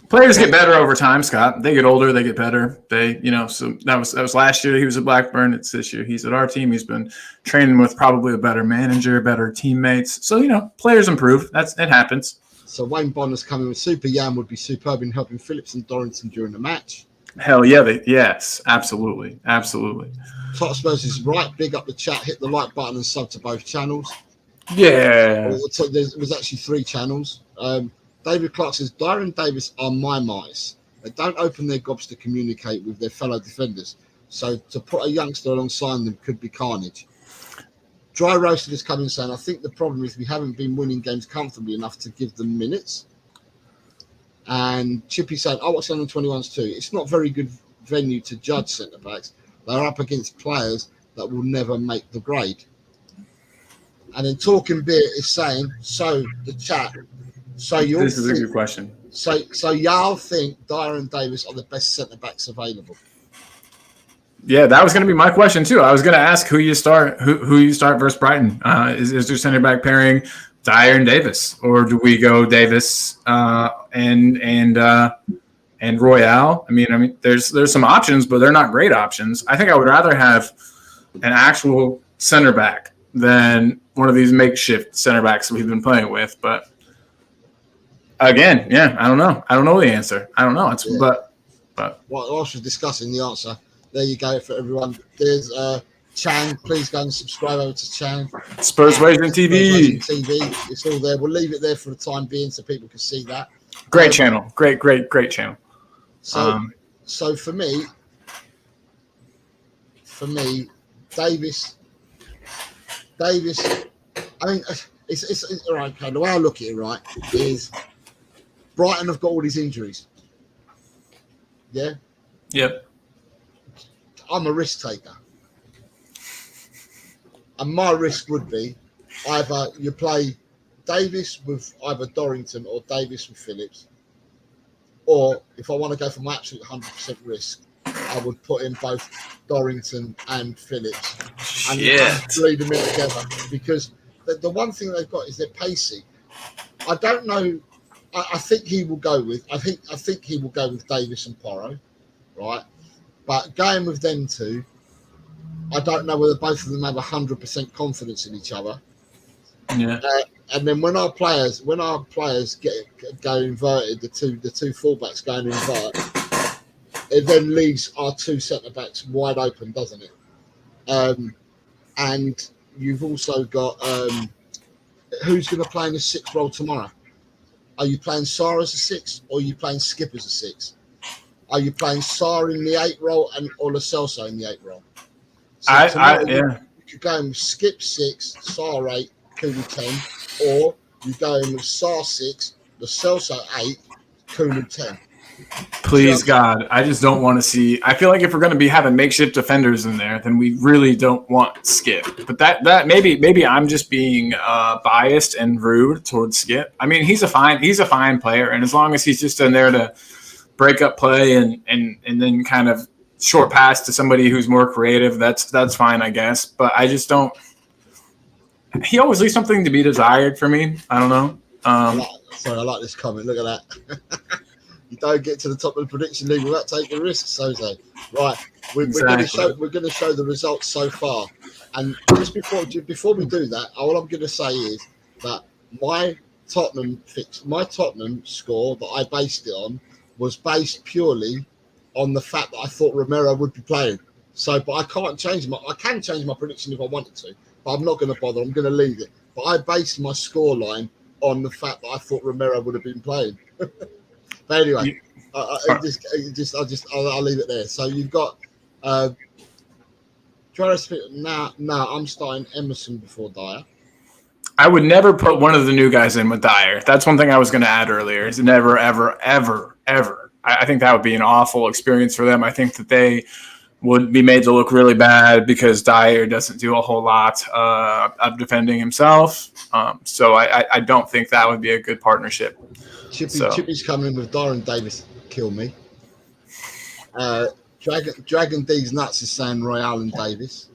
Players get better over time, Scott. They get older, they get better. So that was last year he was at Blackburn. It's this year he's at our team. He's been training with probably a better manager, better teammates. So, players improve. It happens. So Wayne Bonner's coming with Super Yam would be superb in helping Phillips and Dorrington during the match. Hell yeah, yes, absolutely. Top Spurs is right. Big up the chat. Hit the like button and sub to both channels. Yeah. There was actually 3 channels. David Clark says, Dyer and Davis are my mice. They don't open their gobs to communicate with their fellow defenders. So to put a youngster alongside them could be carnage. Dry Roasted is coming saying, I think the problem is we haven't been winning games comfortably enough to give them minutes. And Chippy said, I watch under 21s too. It's not very good venue to judge centre-backs. They're up against players that will never make the grade. And then Talking Beer is saying, so the chat... This is a good question. So y'all think Dyer and Davis are the best centre backs available? Yeah, that was going to be my question too. I was going to ask who you start versus Brighton. Is there centre back pairing Dyer and Davis, or do we go Davis and Royale? I mean, there's some options, but they're not great options. I think I would rather have an actual centre back than one of these makeshift centre backs we've been playing with, but. Again, yeah, I don't know. I don't know the answer. I don't know. But whilst we're discussing the answer, there you go for everyone. There's Chang. Please go and subscribe over to Chang. Spurs Wagering TV. It's all there. We'll leave it there for the time being so people can see that. Great channel. Great channel. So for me, Davis. I mean, it's all right. Okay, the way I look at it, right, is. Brighton have got all these injuries. Yeah? Yep. I'm a risk taker. And my risk would be either you play Davis with either Dorrington or Davis with Phillips. Or if I want to go for my absolute 100% risk, I would put in both Dorrington and Phillips. And lead them in together. Because the one thing they've got is they're pacey. I don't know. I think he will go with. I think he will go with Davis and Porro, right? But going with them two, I don't know whether both of them have 100% confidence in each other. Yeah. And then when our players go inverted, the two fullbacks going invert, it then leaves our 2 centre backs wide open, doesn't it? And you've also got who's going to play in the 6th role tomorrow? Are you playing Sarr as a 6 or are you playing Skip as a 6? Are you playing Sarr in the 8 role or Lo Celso in the 8 role? So you you're going with Skip 6, Sar 8, Kulu 10, or you're going with Sar 6, the Celso 8, Kulu 10. Please, God, I just don't want to see. I feel like if we're going to be having makeshift defenders in there, then we really don't want Skip. But that maybe I'm just being biased and rude towards Skip. I mean, he's a fine player, and as long as he's just in there to break up play and then kind of short pass to somebody who's more creative, that's fine, I guess. But I just don't. He always leaves something to be desired for me. I don't know. I like this comment. Look at that. You don't get to the top of the prediction league without taking risks, Jose. Right, we're going to show the results so far, and just before we do that, all I'm going to say is that my Tottenham score that I based it on was based purely on the fact that I thought Romero would be playing. So, but I can't change I can change my prediction if I wanted to, but I'm not going to bother. I'm going to leave it. But I based my score line on the fact that I thought Romero would have been playing. But anyway, I'll leave it there. So you've got now I'm starting Emerson before Dyer. I would never put one of the new guys in with Dyer. That's one thing I was going to add earlier. Is never, ever, ever, ever. I think that would be an awful experience for them. I think that they would be made to look really bad because Dyer doesn't do a whole lot of defending himself. So I don't think that would be a good partnership. Chippy's coming in with Dyer and Davis. Kill me. Dragon D's nuts is saying Royale and Davis.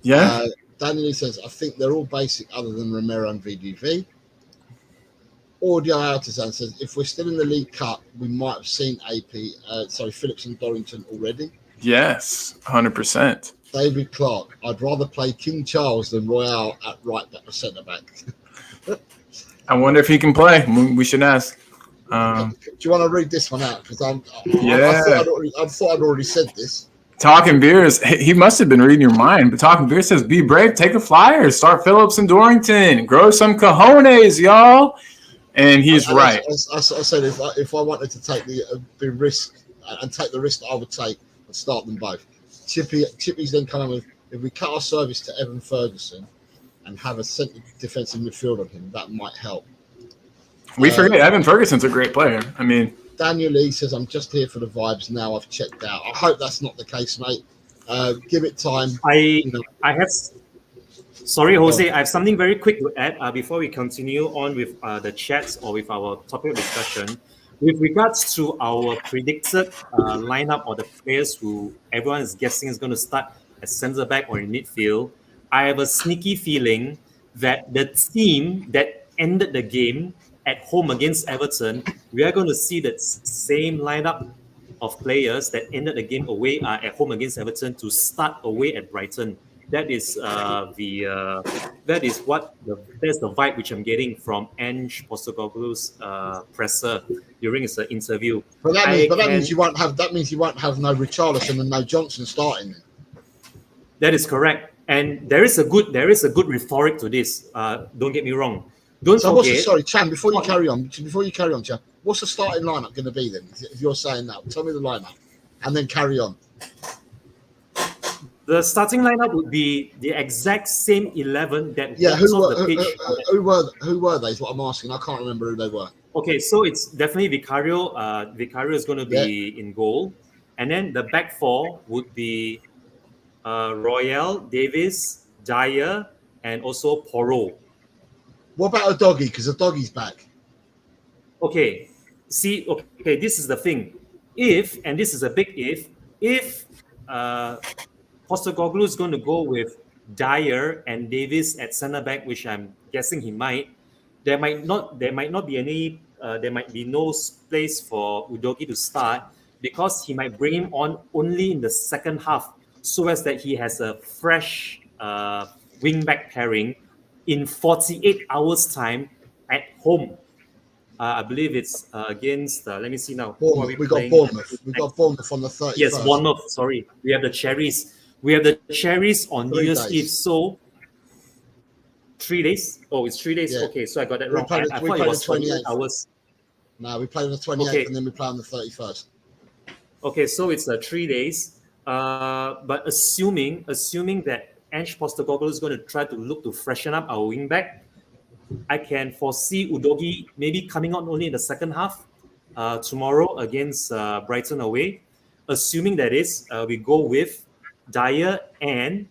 Yeah. Daniel says, I think they're all basic other than Romero and VDV. Audio Artisan says, if we're still in the League Cup, we might have seen Phillips and Dorrington already. Yes, 100%. David Clark, I'd rather play King Charles than Royale at right back or centre back. I wonder if he can play. We should ask. Do you want to read this one out? Because I thought I'd already said this. Talking Beers, he must have been reading your mind. But Talking Beers says, be brave, take a flyer, start Phillips and Dorrington, grow some cojones, y'all. And he's right. I said if I wanted to take the risk and take the risk that I would take, I'd start them both. Chippy's then coming with, if we cut our service to Evan Ferguson and have a centre defensive midfield on him, that might help. We forget Evan Ferguson's a great player. I mean, Daniel Lee says, I'm just here for the vibes now. I've checked out. I hope that's not the case, mate. Give it time. Sorry, Jose, I have something very quick to add before we continue on with the chats or with our topic of discussion. With regards to our predicted lineup or the players who everyone is guessing is going to start as centre back or in midfield, I have a sneaky feeling that the team that ended the game at home against Everton, we are going to see that same lineup of players that ended the game away at home against Everton to start away at Brighton. That is that's the vibe which I'm getting from Ange Postecoglou's presser during his interview. But that means you won't have no Richarlison and no Johnson starting. That is correct, and there is a good rhetoric to this. Don't get me wrong. Chan, before you carry on, Chan, what's the starting lineup going to be then? If you're saying that, tell me the lineup, and then carry on. The starting lineup would be the exact same 11 that who were they? Is what I'm asking. I can't remember who they were. Okay, so it's definitely Vicario. Vicario is going to be in goal, and then the back four would be Royale, Davis, Dyer, and also Porro. What about a doggy? Because a doggy's back. Okay, this is the thing. And this is a big if Postecoglou is going to go with Dyer and Davis at centre back, which I'm guessing he might, there might be no place for Udogie to start because he might bring him on only in the second half, so as that he has a fresh wing-back pairing in 48 hours time at home. I believe it's against, let me see now. Bournemouth. We got Bournemouth. We got Bournemouth on the 31st. Yes, Bournemouth. Sorry. We have the Cherries. On New Year's Eve. So 3 days? Oh, it's 3 days. Yeah. Okay, so I got that wrong. I thought it was 28 hours. No, we play on the 28th and then we play on the 31st. Okay, so it's 3 days. But assuming that Ange Postecoglou is going to try to look to freshen up our wing back. I can foresee Udogie maybe coming on only in the second half tomorrow against Brighton away. Assuming that is, we go with Dyer and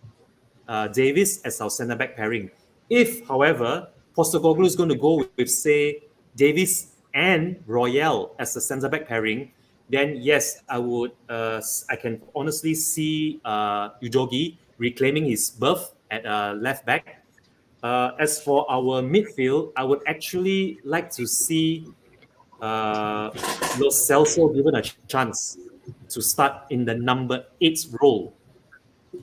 Davis as our centre back pairing. If, however, Postecoglou is going to go with, say, Davis and Royale as the centre back pairing, then yes, I would. I can honestly see Udogie reclaiming his berth at left back. As for our midfield, I would actually like to see Lo Celso given a chance to start in the number 8 role.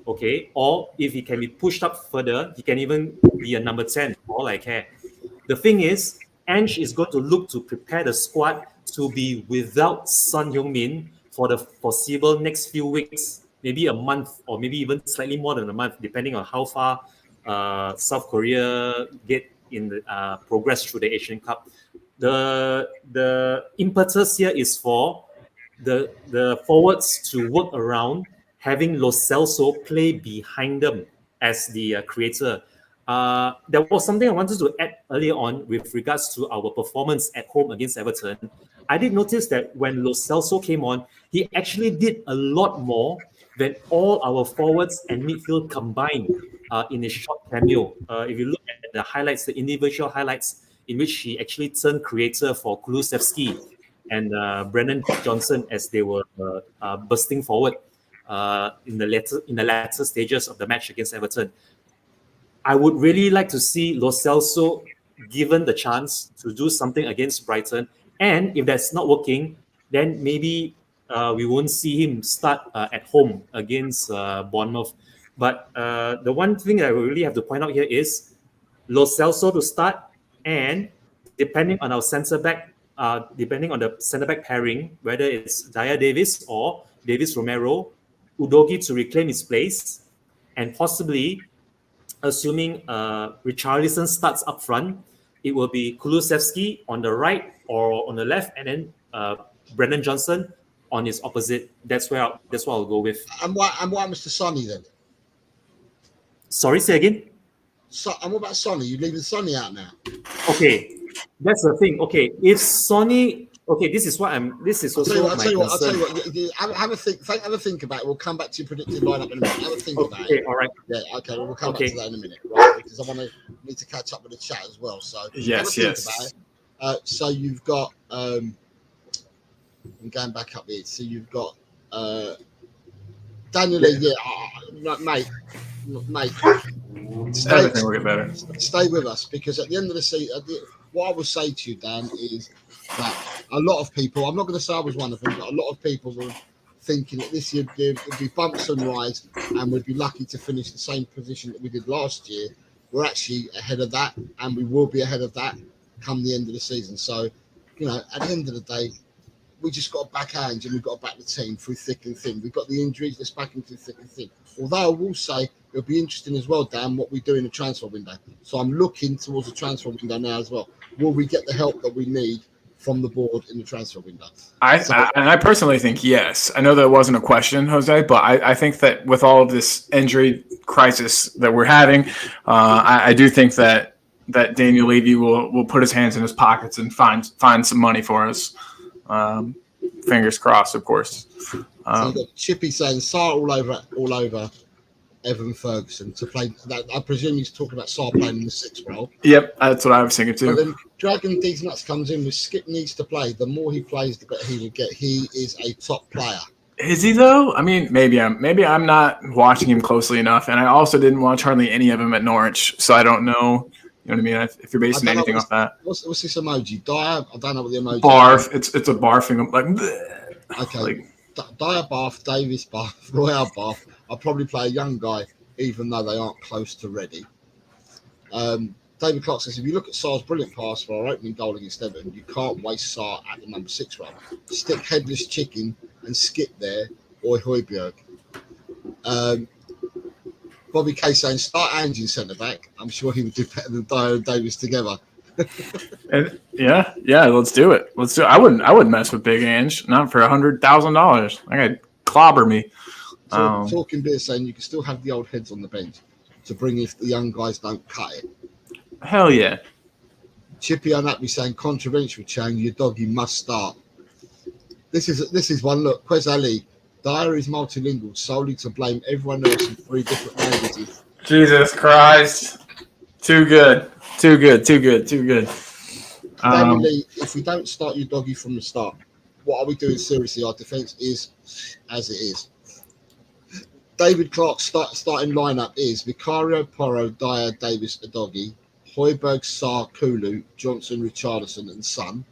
Okay, or if he can be pushed up further, he can even be a number 10, for all I care. The thing is, Ange is going to look to prepare the squad to be without Son Heung-min for the foreseeable next few weeks, maybe a month or maybe even slightly more than a month, depending on how far South Korea get in the progress through the Asian Cup. The impetus here is for the forwards to work around having Lo Celso play behind them as the creator. There was something I wanted to add earlier on with regards to our performance at home against Everton. I did notice that when Lo Celso came on, he actually did a lot more than all our forwards and midfield combined in a short cameo. If you look at the highlights, the individual highlights in which he actually turned creator for Kulusevski and Brennan Johnson as they were bursting forward in the latter stages of the match against Everton. I would really like to see Lo Celso given the chance to do something against Brighton, and if that's not working, then maybe we won't see him start at home against Bournemouth. But the one thing that I really have to point out here is Lo Celso to start, and depending on our centre back, depending on the centre back pairing, whether it's Dyer Davis or Davis Romero, Udogie to reclaim his place, and possibly, assuming Richarlison starts up front, it will be Kulusevski on the right or on the left, and then Brennan Johnson on his opposite. That's what I'll go with. And what happens to Sonny then? Sorry, say again. And what about Sonny? You leaving Sonny out now? Okay, that's the thing. Okay, if Sonny, okay, this is also my concern. I'll tell you what. Have a think about it. We'll come back to your predicted lineup in a minute. Have a think about it. Okay, all right. Yeah, okay. We'll come back to that in a minute, right? Because I need to catch up with the chat as well. So yes. About it. So you've got. I'm going back up here. So you've got Daniel Lee. Yeah, mate. Everything will get better. Stay with us, because at the end of the season, what I will say to you, Dan, is that a lot of people, I'm not going to say I was one of them, but a lot of people were thinking that this year would be bumps and rides and we'd be lucky to finish the same position that we did last year. We're actually ahead of that, and we will be ahead of that come the end of the season. So, at the end of the day, we just got to back our engine, we've got to back the team through thick and thin. We've got the injuries, let's back into thick and thin. Although I will say it'll be interesting as well, Dan, what we do in the transfer window. So I'm looking towards the transfer window now as well. Will we get the help that we need from the board in the transfer window? I personally think yes. I know that wasn't a question, Jose, but I think that with all of this injury crisis that we're having, I do think that Daniel Levy will put his hands in his pockets and find some money for us. Fingers crossed, of course. So you've got Chippy saying Sarr all over Evan Ferguson to play. I presume he's talking about Sarr playing in the 6th role. Yep, that's what I was thinking too. But then Dragon D's Nuts comes in with Skip needs to play. The more he plays, the better he will get. He is a top player. Is he though? I mean, maybe I'm not watching him closely enough, and I also didn't watch hardly any of him at Norwich, so I don't know. You know what I mean? If you're basing anything off that. What's this emoji? Dyer? I don't know what the emoji barf. Is. It's a barfing. Like, bleh. Okay. Dyer barf, Davis barf, Royale barf. I'll probably play a young guy, even though they aren't close to ready. David Clark says, if you look at Sarr's brilliant pass for our opening goal against Everton, you can't waste Sarr at the number 6 role. Stick Headless Chicken and Skip there, or Højbjerg. Bobby K saying, start Angie centre back. I'm sure he would do better than Dyer and Davis together. Yeah, let's do it. I wouldn't mess with Big Ange, not for $100,000. I got clobber me. Talking Beer saying you can still have the old heads on the bench. to bring if the young guys don't cut it. Hell yeah. Chippy Unhappy saying controversial, Chang, your doggy must start. This is one. Look, Quez Ali, Dyer is multilingual solely to blame everyone else in 3 different languages. Jesus Christ. Too good. Too good. Too good. Too good. Danny Lee, if we don't start your doggy from the start, what are we doing seriously? Our defence is as it is. David Clark's starting lineup is Vicario, Porro, Dyer, Davis, Udogie, Højbjerg, Sarr, Kulu, Johnson, Richarlison, and Son.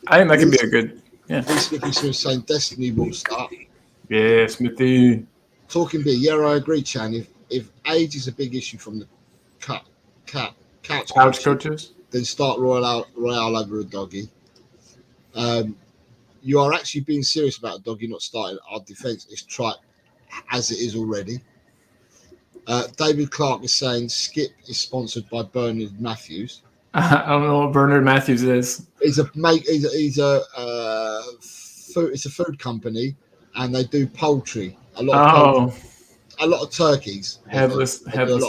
I think that could be a good. Yeah. Smithy saying Destiny will start. Yeah, Smithy. Talking beer, yeah, I agree, Chan. If age is a big issue from the couch coaches, then start Royale over Udogie. You are actually being serious about Udogie not starting. Our defence is trite as it is already. David Clark is saying Skip is sponsored by Bernard Matthews. I don't know what Bernard Matthews is. It's a food company, and they do poultry. A lot of turkeys. Headless chicken.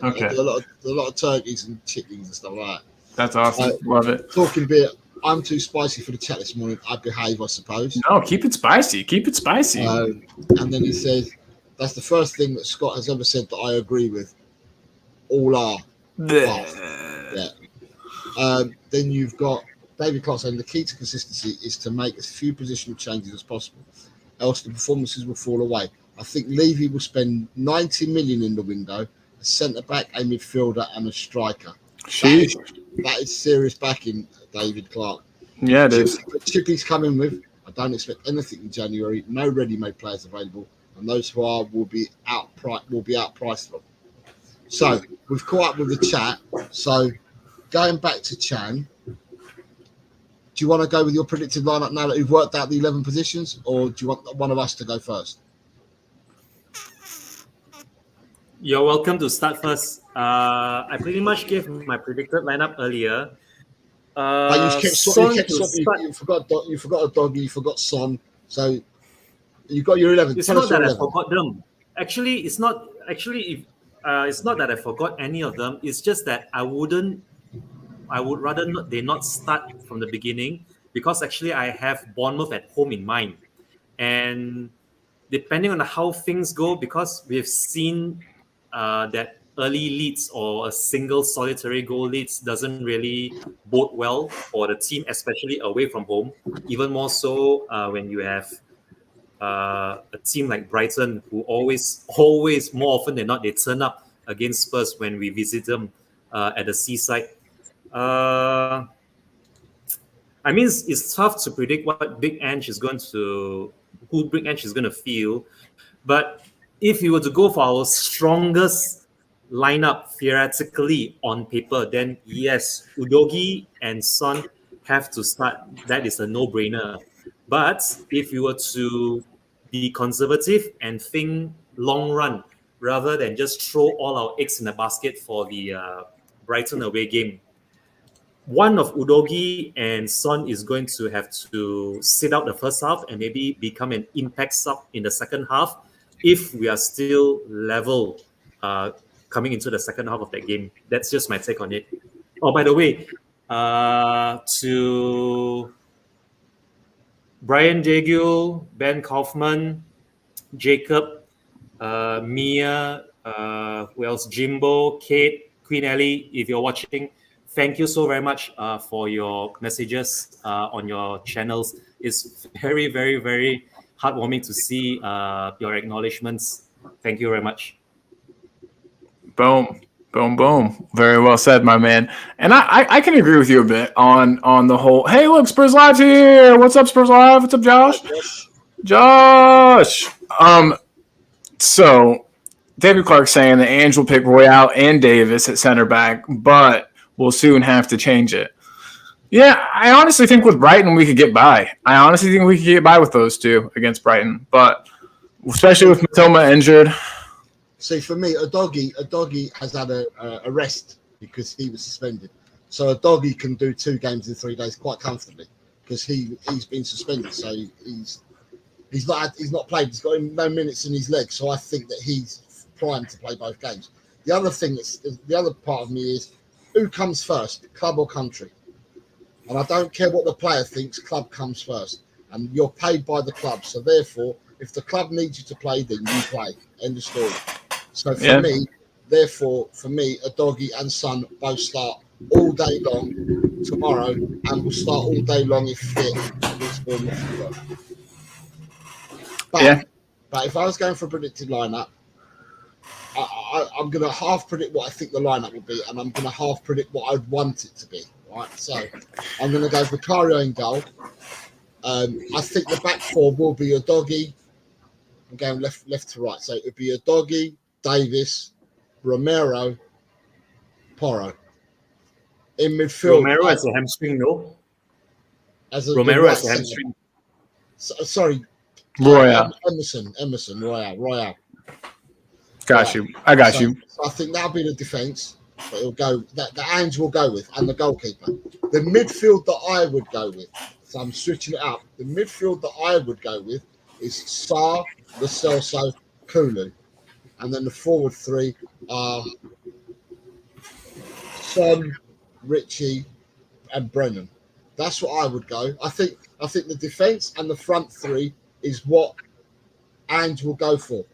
Okay. A lot of turkeys and chickens and stuff like that. That's awesome. Love it. Talking beer. I'm too spicy for the chat this morning. I behave, I suppose. No, keep it spicy. Keep it spicy. And then he says, that's the first thing that Scott has ever said that I agree with. All are. Yeah. Then you've got David Clark saying the key to consistency is to make as few positional changes as possible, else the performances will fall away. I think Levy will spend 90 million in the window, a centre-back, a midfielder, and a striker. That is serious backing, David Clark. Yeah, it is. Chippy's coming with. I don't expect anything in January. No ready-made players available, and those who are will be outpriced from. So we've caught up with the chat. So going back to Chan, do you want to go with your predicted lineup now that you've worked out the 11 positions, or do you want one of us to go first? You're welcome to start first. I pretty much gave my predicted lineup earlier. You forgot Udogie, you forgot Son, so you got your 11. It's not that I forgot them. Actually, it's not. Actually, it's not that I forgot any of them. It's just that I would rather they not start from the beginning, because actually I have Bournemouth at home in mind, and depending on how things go, because we've seen that early leads or a single solitary goal leads doesn't really bode well for the team, especially away from home. Even more so when you have a team like Brighton, who always more often than not, they turn up against Spurs when we visit them at the seaside. I mean, it's tough to predict what Big Ange is going to feel, but if you were to go for our strongest lineup theoretically on paper, then yes, Udogie and Son have to start. That is a no-brainer. But if you were to be conservative and think long run, rather than just throw all our eggs in the basket for the Brighton away game, one of Udogie and Son is going to have to sit out the first half and maybe become an impact sub in the second half if we are still level coming into the second half of that game. That's just my take on it. Oh, by the way, to Brian Daigle, Ben Kaufman, Jacob, Mia, who else? Jimbo, Kate, Queen Ellie, if you're watching, thank you so very much for your messages on your channels. It's very, very, very heartwarming to see your acknowledgements. Thank you very much. Boom, boom, boom. Very well said, my man. And I can agree with you a bit on the whole. Hey, look, Spurs Live's here. What's up, Spurs Live? What's up, Josh? Josh. So David Clark saying that Ange will pick Royale and Davis at center back, but we'll soon have to change it. Yeah, I honestly think with Brighton we could get by. I honestly think we could get by with those two against Brighton, but especially with Matoma injured. See, for me, Udogie has had a rest because he was suspended. So Udogie can do 2 games in 3 days quite comfortably because he's been suspended. So he's not played. He's got no minutes in his legs. So I think that he's primed to play both games. The other part of me is who comes first, club or country? And I don't care what the player thinks, club comes first. And you're paid by the club. So therefore, if the club needs you to play, then you play. End of story. So for me, a Doggy and Son both start all day long tomorrow and will start all day long if fit against Bournemouth. But if I was going for a predicted lineup, I'm going to half predict what I think the lineup will be, and I'm going to half predict what I'd want it to be. Right, so I'm going to go Vicario in goal. I think the back four will be a Doggy. I'm going left to right, so it'd be a Doggy, Davis, Romero, Porro. In midfield, Romero has a hamstring, no? Romero has a hamstring. Sorry, Royale. Emerson, Royale. Got you. I got you. So I think that'll be the defence. But it'll go that the Ange will go with, and the goalkeeper. The midfield that I would go with. So I'm switching it up. The midfield that I would go with is Sarr, Lo Celso, Kulu, and then the forward three are Son, Richie, and Brennan. That's what I would go. I think the defence and the front three is what Ange will go for.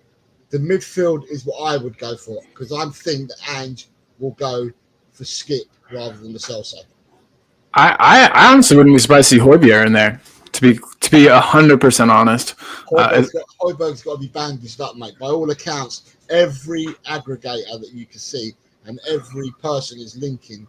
The midfield is what I would go for because I'm thinking that Ange will go for Skip rather than the Celso. I honestly wouldn't be surprised to see Højbjerg in there. To be 100% honest, Højbjerg's got to be bandaged up, mate. By all accounts, every aggregator that you can see and every person is linking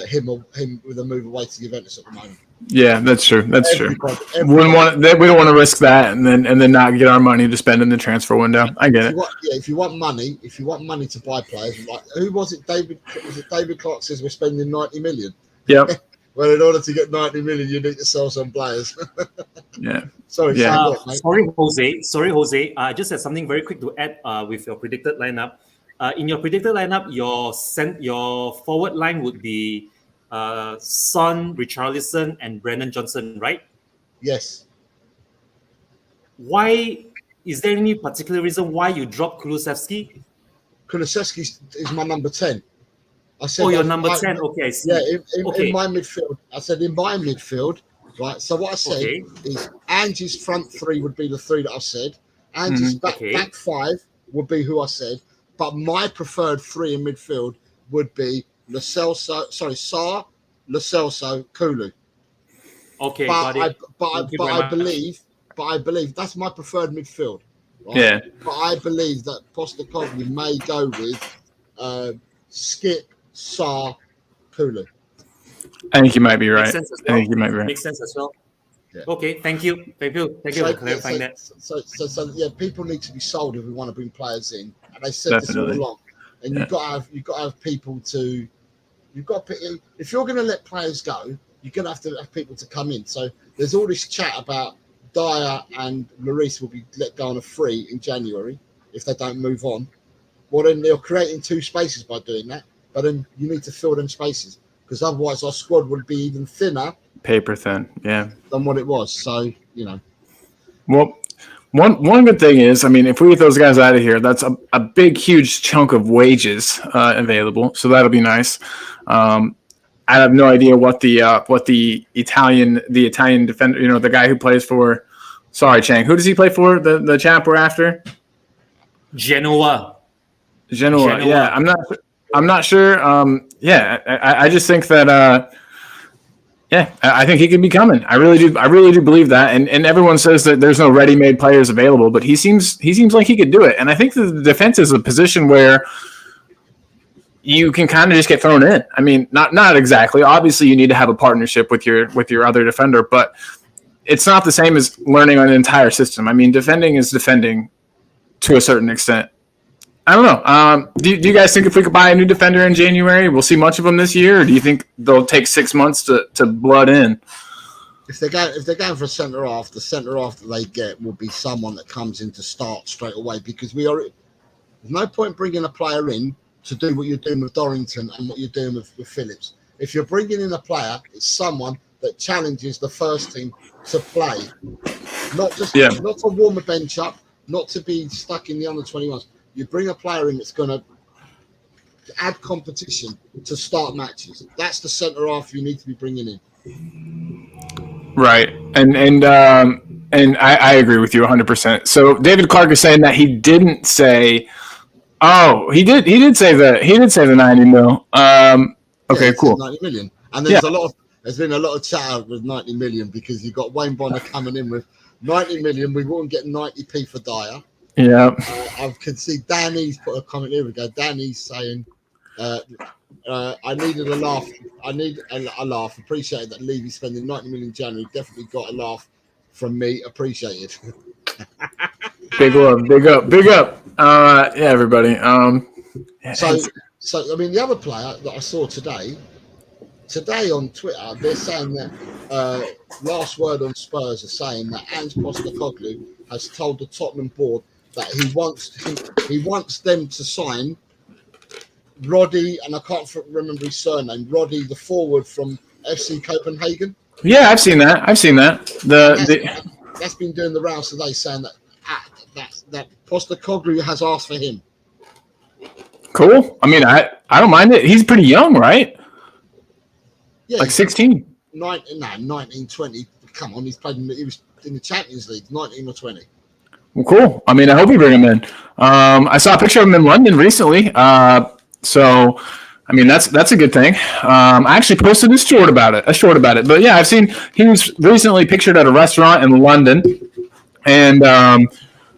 him with a move away to Juventus at the moment. Yeah, that's true. We don't want to risk that and then not get our money to spend in the transfer window. I get it. If you want money to buy players, like who was it? David Clark says we're spending 90 million. Yep. Well, in order to get 90 million, you need to sell some players. Yeah. Sorry, Jose. I just had something very quick to add with your predicted lineup. In your predicted lineup, your forward line would be Son, Richarlison, and Brennan Johnson, right? Yes. Why? Is there any particular reason why you dropped Kulusevski? Kulusevski is my number 10. I said, your number 10. Okay, I see. Yeah, in my midfield. I said in my midfield, right? So what I said is Angie's front three would be the three that I said. Angie's back five would be who I said. But my preferred three in midfield would be Sarr, Lo Celso, Kulu. Okay, but I believe that's my preferred midfield. Right? Yeah. But I believe that Postecoglou may go with Skip, Sarr, Kulu. I think you might be right. Makes sense as well. Yeah. Okay, thank you for clarifying that. So people need to be sold if we want to bring players in, and they said this all along. And you've got to have people to. If you're going to let players go, you're going to have people to come in. So there's all this chat about Dyer and Lloris will be let go on a free in January if they don't move on. Well, then they're creating two spaces by doing that. But then you need to fill them spaces because otherwise our squad would be even thinner. Paper thin, yeah. Than what it was. So, you know. Well, one good thing is, I mean, if we get those guys out of here, that's a big, huge chunk of wages available. So that'll be nice. I have no idea what the Italian defender, the guy who plays for. Sorry, Chang. Who does he play for? The chap we're after. Genoa. Yeah, I'm not sure. I just think that. I think he could be coming. I really do believe that. And everyone says that there's no ready-made players available, but he seems like he could do it. And I think the defense is a position where you can kind of just get thrown in. I mean, not exactly. Obviously, you need to have a partnership with your other defender, but it's not the same as learning on an entire system. I mean, defending is defending to a certain extent. I don't know. Do you guys think if we could buy a new defender in January, we'll see much of them this year, or do you think they'll take 6 months to blood in? If they're going for a centre half, the centre half that they get will be someone that comes in to start straight away because there's no point bringing a player in to do what you're doing with Dorrington and what you're doing with Phillips. If you're bringing in a player, it's someone that challenges the first team to play, not to warm a bench up, not to be stuck in the under-21s. You bring a player in that's going to add competition to start matches. That's the centre half you need to be bringing in. Right, and I agree with you 100%. So David Clark is saying that he didn't say. Oh, he did say the 90 mil. Okay, cool. 90 million, and there's been a lot of chat with 90 million because you got Wayne Bonner coming in with 90 million. We wouldn't get 90p for Dyer. Yeah, I can see Danny's put a comment. Here we go. Danny's saying, I needed a laugh. I need a laugh. Appreciated that Levy spending 90 million in January. Definitely got a laugh from me. Appreciated. big love, big up. Yeah, everybody. So I mean, the other player that I saw today on Twitter, they're saying that last word on Spurs are saying that Ange Postecoglou has told the Tottenham board that he wants them to sign Roddy, and I can't remember his surname. Roddy, the forward from FC Copenhagen. Yeah, I've seen that. That's been doing the rounds today, saying that Postecoglou has asked for him. Cool. I mean, I don't mind it. He's pretty young, right? Yeah, like 16. 19, 20. Come on, he was in the Champions League, 19 or 20. Well, cool. I mean, I hope you bring him in. I saw a picture of him in London recently. So, I mean, that's a good thing. I actually posted a short about it. But yeah, I've seen he was recently pictured at a restaurant in London, and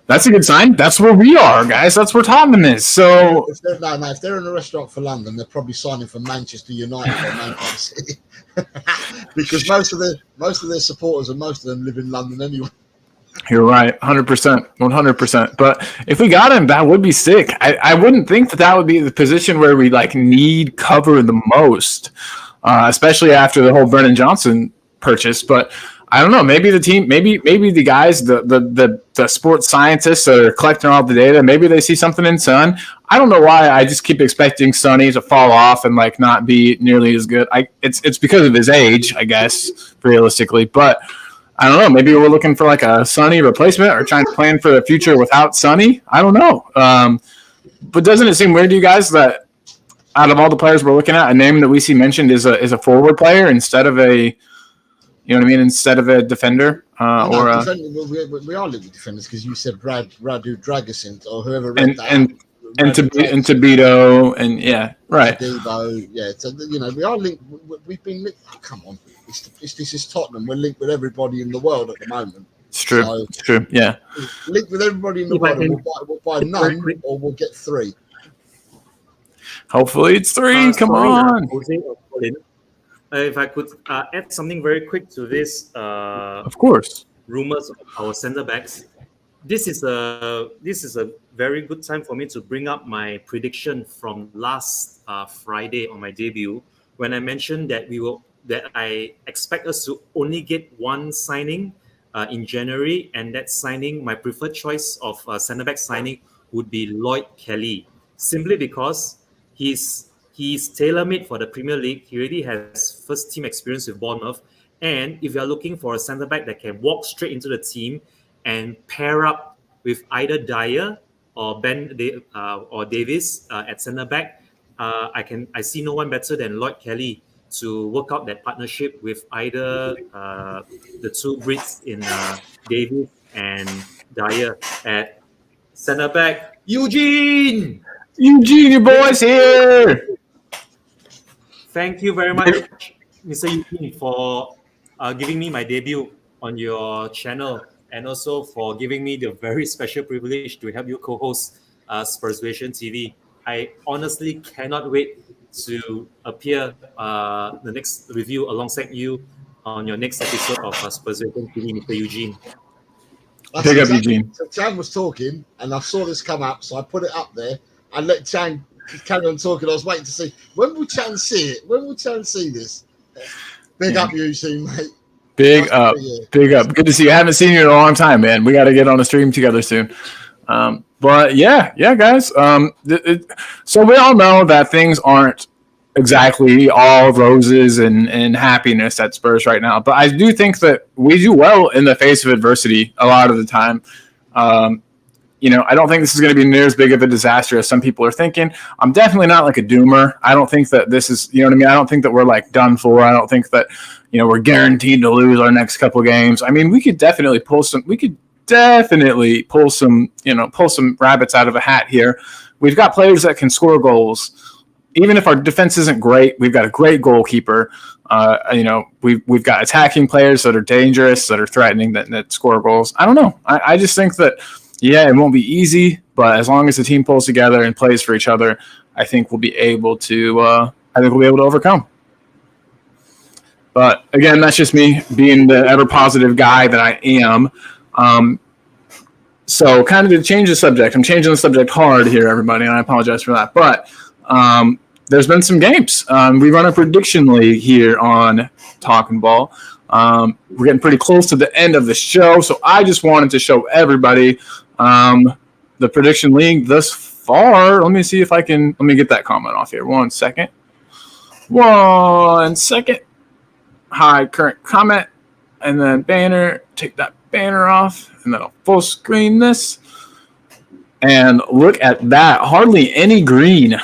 that's a good sign. That's where we are, guys. That's where Tottenham is. So, if they're in a restaurant for London, they're probably signing for Manchester United or Manchester City, because most of their supporters and most of them live in London anyway. You're right, 100%, 100%. But if we got him, that would be sick. I wouldn't think that would be the position where we need cover the most, especially after the whole Brennan Johnson purchase. But I don't know. Maybe the team, maybe the guys, the sports scientists that are collecting all the data, maybe they see something in Son. I don't know why. I just keep expecting Sonny to fall off and not be nearly as good. It's because of his age, I guess, realistically, but. I don't know. Maybe we're looking for a Sonny replacement or trying to plan for the future without Sonny. I don't know. But doesn't it seem weird to you guys that out of all the players we're looking at, a name that we see mentioned is a forward player instead of instead of a defender? We are linked with defenders because you said Radu Dragusin or whoever read that. And Tobito and yeah, right. Debo, yeah. So we are linked. We've been linked. Oh, come on. This is Tottenham. We're linked with everybody in the world at the moment. It's true. So, it's true. Yeah. Linked with everybody in the world. We'll buy none, or we'll get 3. Hopefully, it's 3. Come on. If I could add something very quick to this. Of course. Rumors of our centre backs. This is a very good time for me to bring up my prediction from last Friday on my debut when I mentioned that I expect us to only get one signing in January, and that signing, my preferred choice of centre-back signing would be Lloyd Kelly, simply because he's tailor-made for the Premier League. He already has first-team experience with Bournemouth, and if you're looking for a centre-back that can walk straight into the team and pair up with either Dyer or or Davis at centre-back, I see no one better than Lloyd Kelly to work out that partnership with either the two Brits in Davis and Dyer at centre back. Eugene, your boy's here. Thank you very much, Mr. Eugene, for giving me my debut on your channel, and also for giving me the very special privilege to help you co-host Spursvision TV. I honestly cannot wait to appear the next review alongside you on your next episode of Spursvision TV, Mr. Eugene. Big up, Eugene. So Chan was talking, and I saw this come up, so I put it up there. I let Chan carry on talking. I was waiting to see when will Chan see it. When will Chan see this? Big up, Eugene, mate. Big up. Good to see you. I haven't seen you in a long time, man. We got to get on a stream together soon. But yeah, guys. So we all know that things aren't exactly all roses and happiness at Spurs right now. But I do think that we do well in the face of adversity a lot of the time. I don't think this is going to be near as big of a disaster as some people are thinking. I'm definitely not like a doomer. I don't think that this is, you know what I mean? I don't think that we're like done for. I don't think that, we're guaranteed to lose our next couple games. I mean, we could definitely pull some rabbits out of a hat here. We've got players that can score goals. Even if our defense isn't great, we've got a great goalkeeper. We've got attacking players that are dangerous, that are threatening, that score goals. I don't know. I just think that, it won't be easy, but as long as the team pulls together and plays for each other, I think we'll be able to. Overcome. But again, that's just me being the ever positive guy that I am. So kind of to change the subject, I'm changing the subject hard here, everybody, and I apologize for that. But there's been some games. We run a prediction league here on Talking Ball. We're getting pretty close to the end of the show, so I just wanted to show everybody the prediction league thus far. Let me see if I can. Let me get that comment off here. 1 second. 1 second. Hide current comment, and then banner. Take that banner off, and then I'll full screen this. And look at that. Hardly any green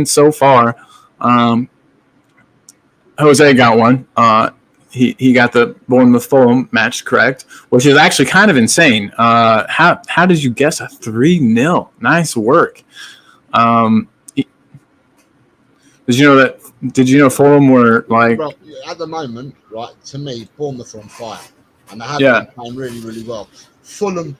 so far. Jose got one. He got the Bournemouth Fulham match correct, which is actually kind of insane. How did you guess a 3-0? Nice work. Did you know Fulham were like? Well, at the moment, right? To me, Bournemouth are on fire, and they have been playing really, really well. Fulham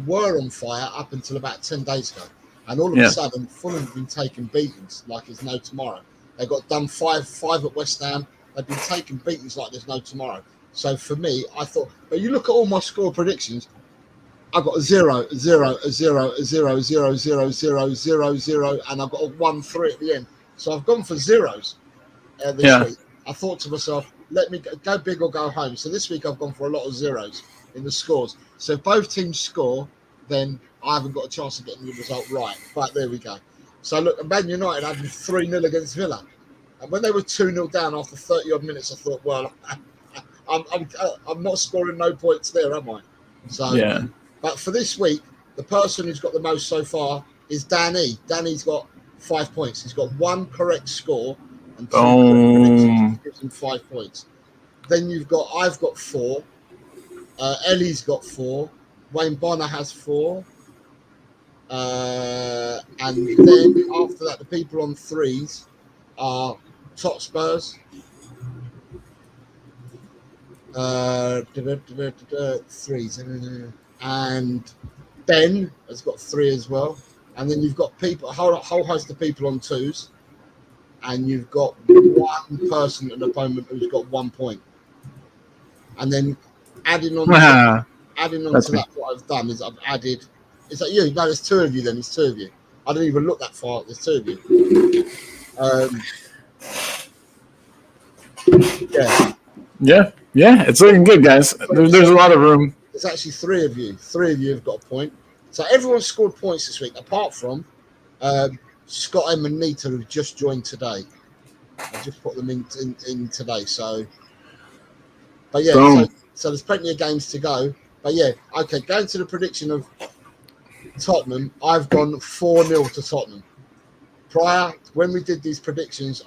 were on fire up until about 10 days ago, and all of a sudden, Fulham have been taking beatings like there's no tomorrow. They got done 5-5 at West Ham. They've been taking beatings like there's no tomorrow. So for me, I thought, but you look at all my score predictions, I've got a 0, 0, 0, 0, 0, 0, 0, 0, 0, and I've got a 1-3 at the end. So I've gone for zeros this week. I thought to myself, let me go big or go home. So this week I've gone for a lot of zeros in the scores. So if both teams score, then I haven't got a chance of getting the result right. But there we go. So look, Man United had 3-0 against Villa. And when they were 2-0 down after 30-odd minutes, I thought, well, I'm not scoring no points there, am I? So, but for this week, the person who's got the most so far is Danny. Danny's got 5 points. He's got 1 correct score and 2 correct predictions, which gives him 5 points. Then I've got 4. Ellie's got 4. Wayne Bonner has 4. And then after that, the people on 3s are Top Spurs, 3s, and Ben has got 3 as well. And then you've got a whole host of people on 2s, and you've got 1 person at the moment who's got 1 point. And then adding on to that, what I've done is I've added. Is that you? No, there's 2 of you. Then it's 2 of you. I didn't even look that far. There's 2 of you. Yeah. It's looking good, guys. There's a lot of room. There's actually 3 of you. 3 of you have got a point. So everyone scored points this week, apart from Scott M and Nita, who've just joined today. I just put them in today. So, but yeah, so there's plenty of games to go. But yeah, okay, going to the prediction of Tottenham, I've gone 4-0 to Tottenham. Prior, when we did these predictions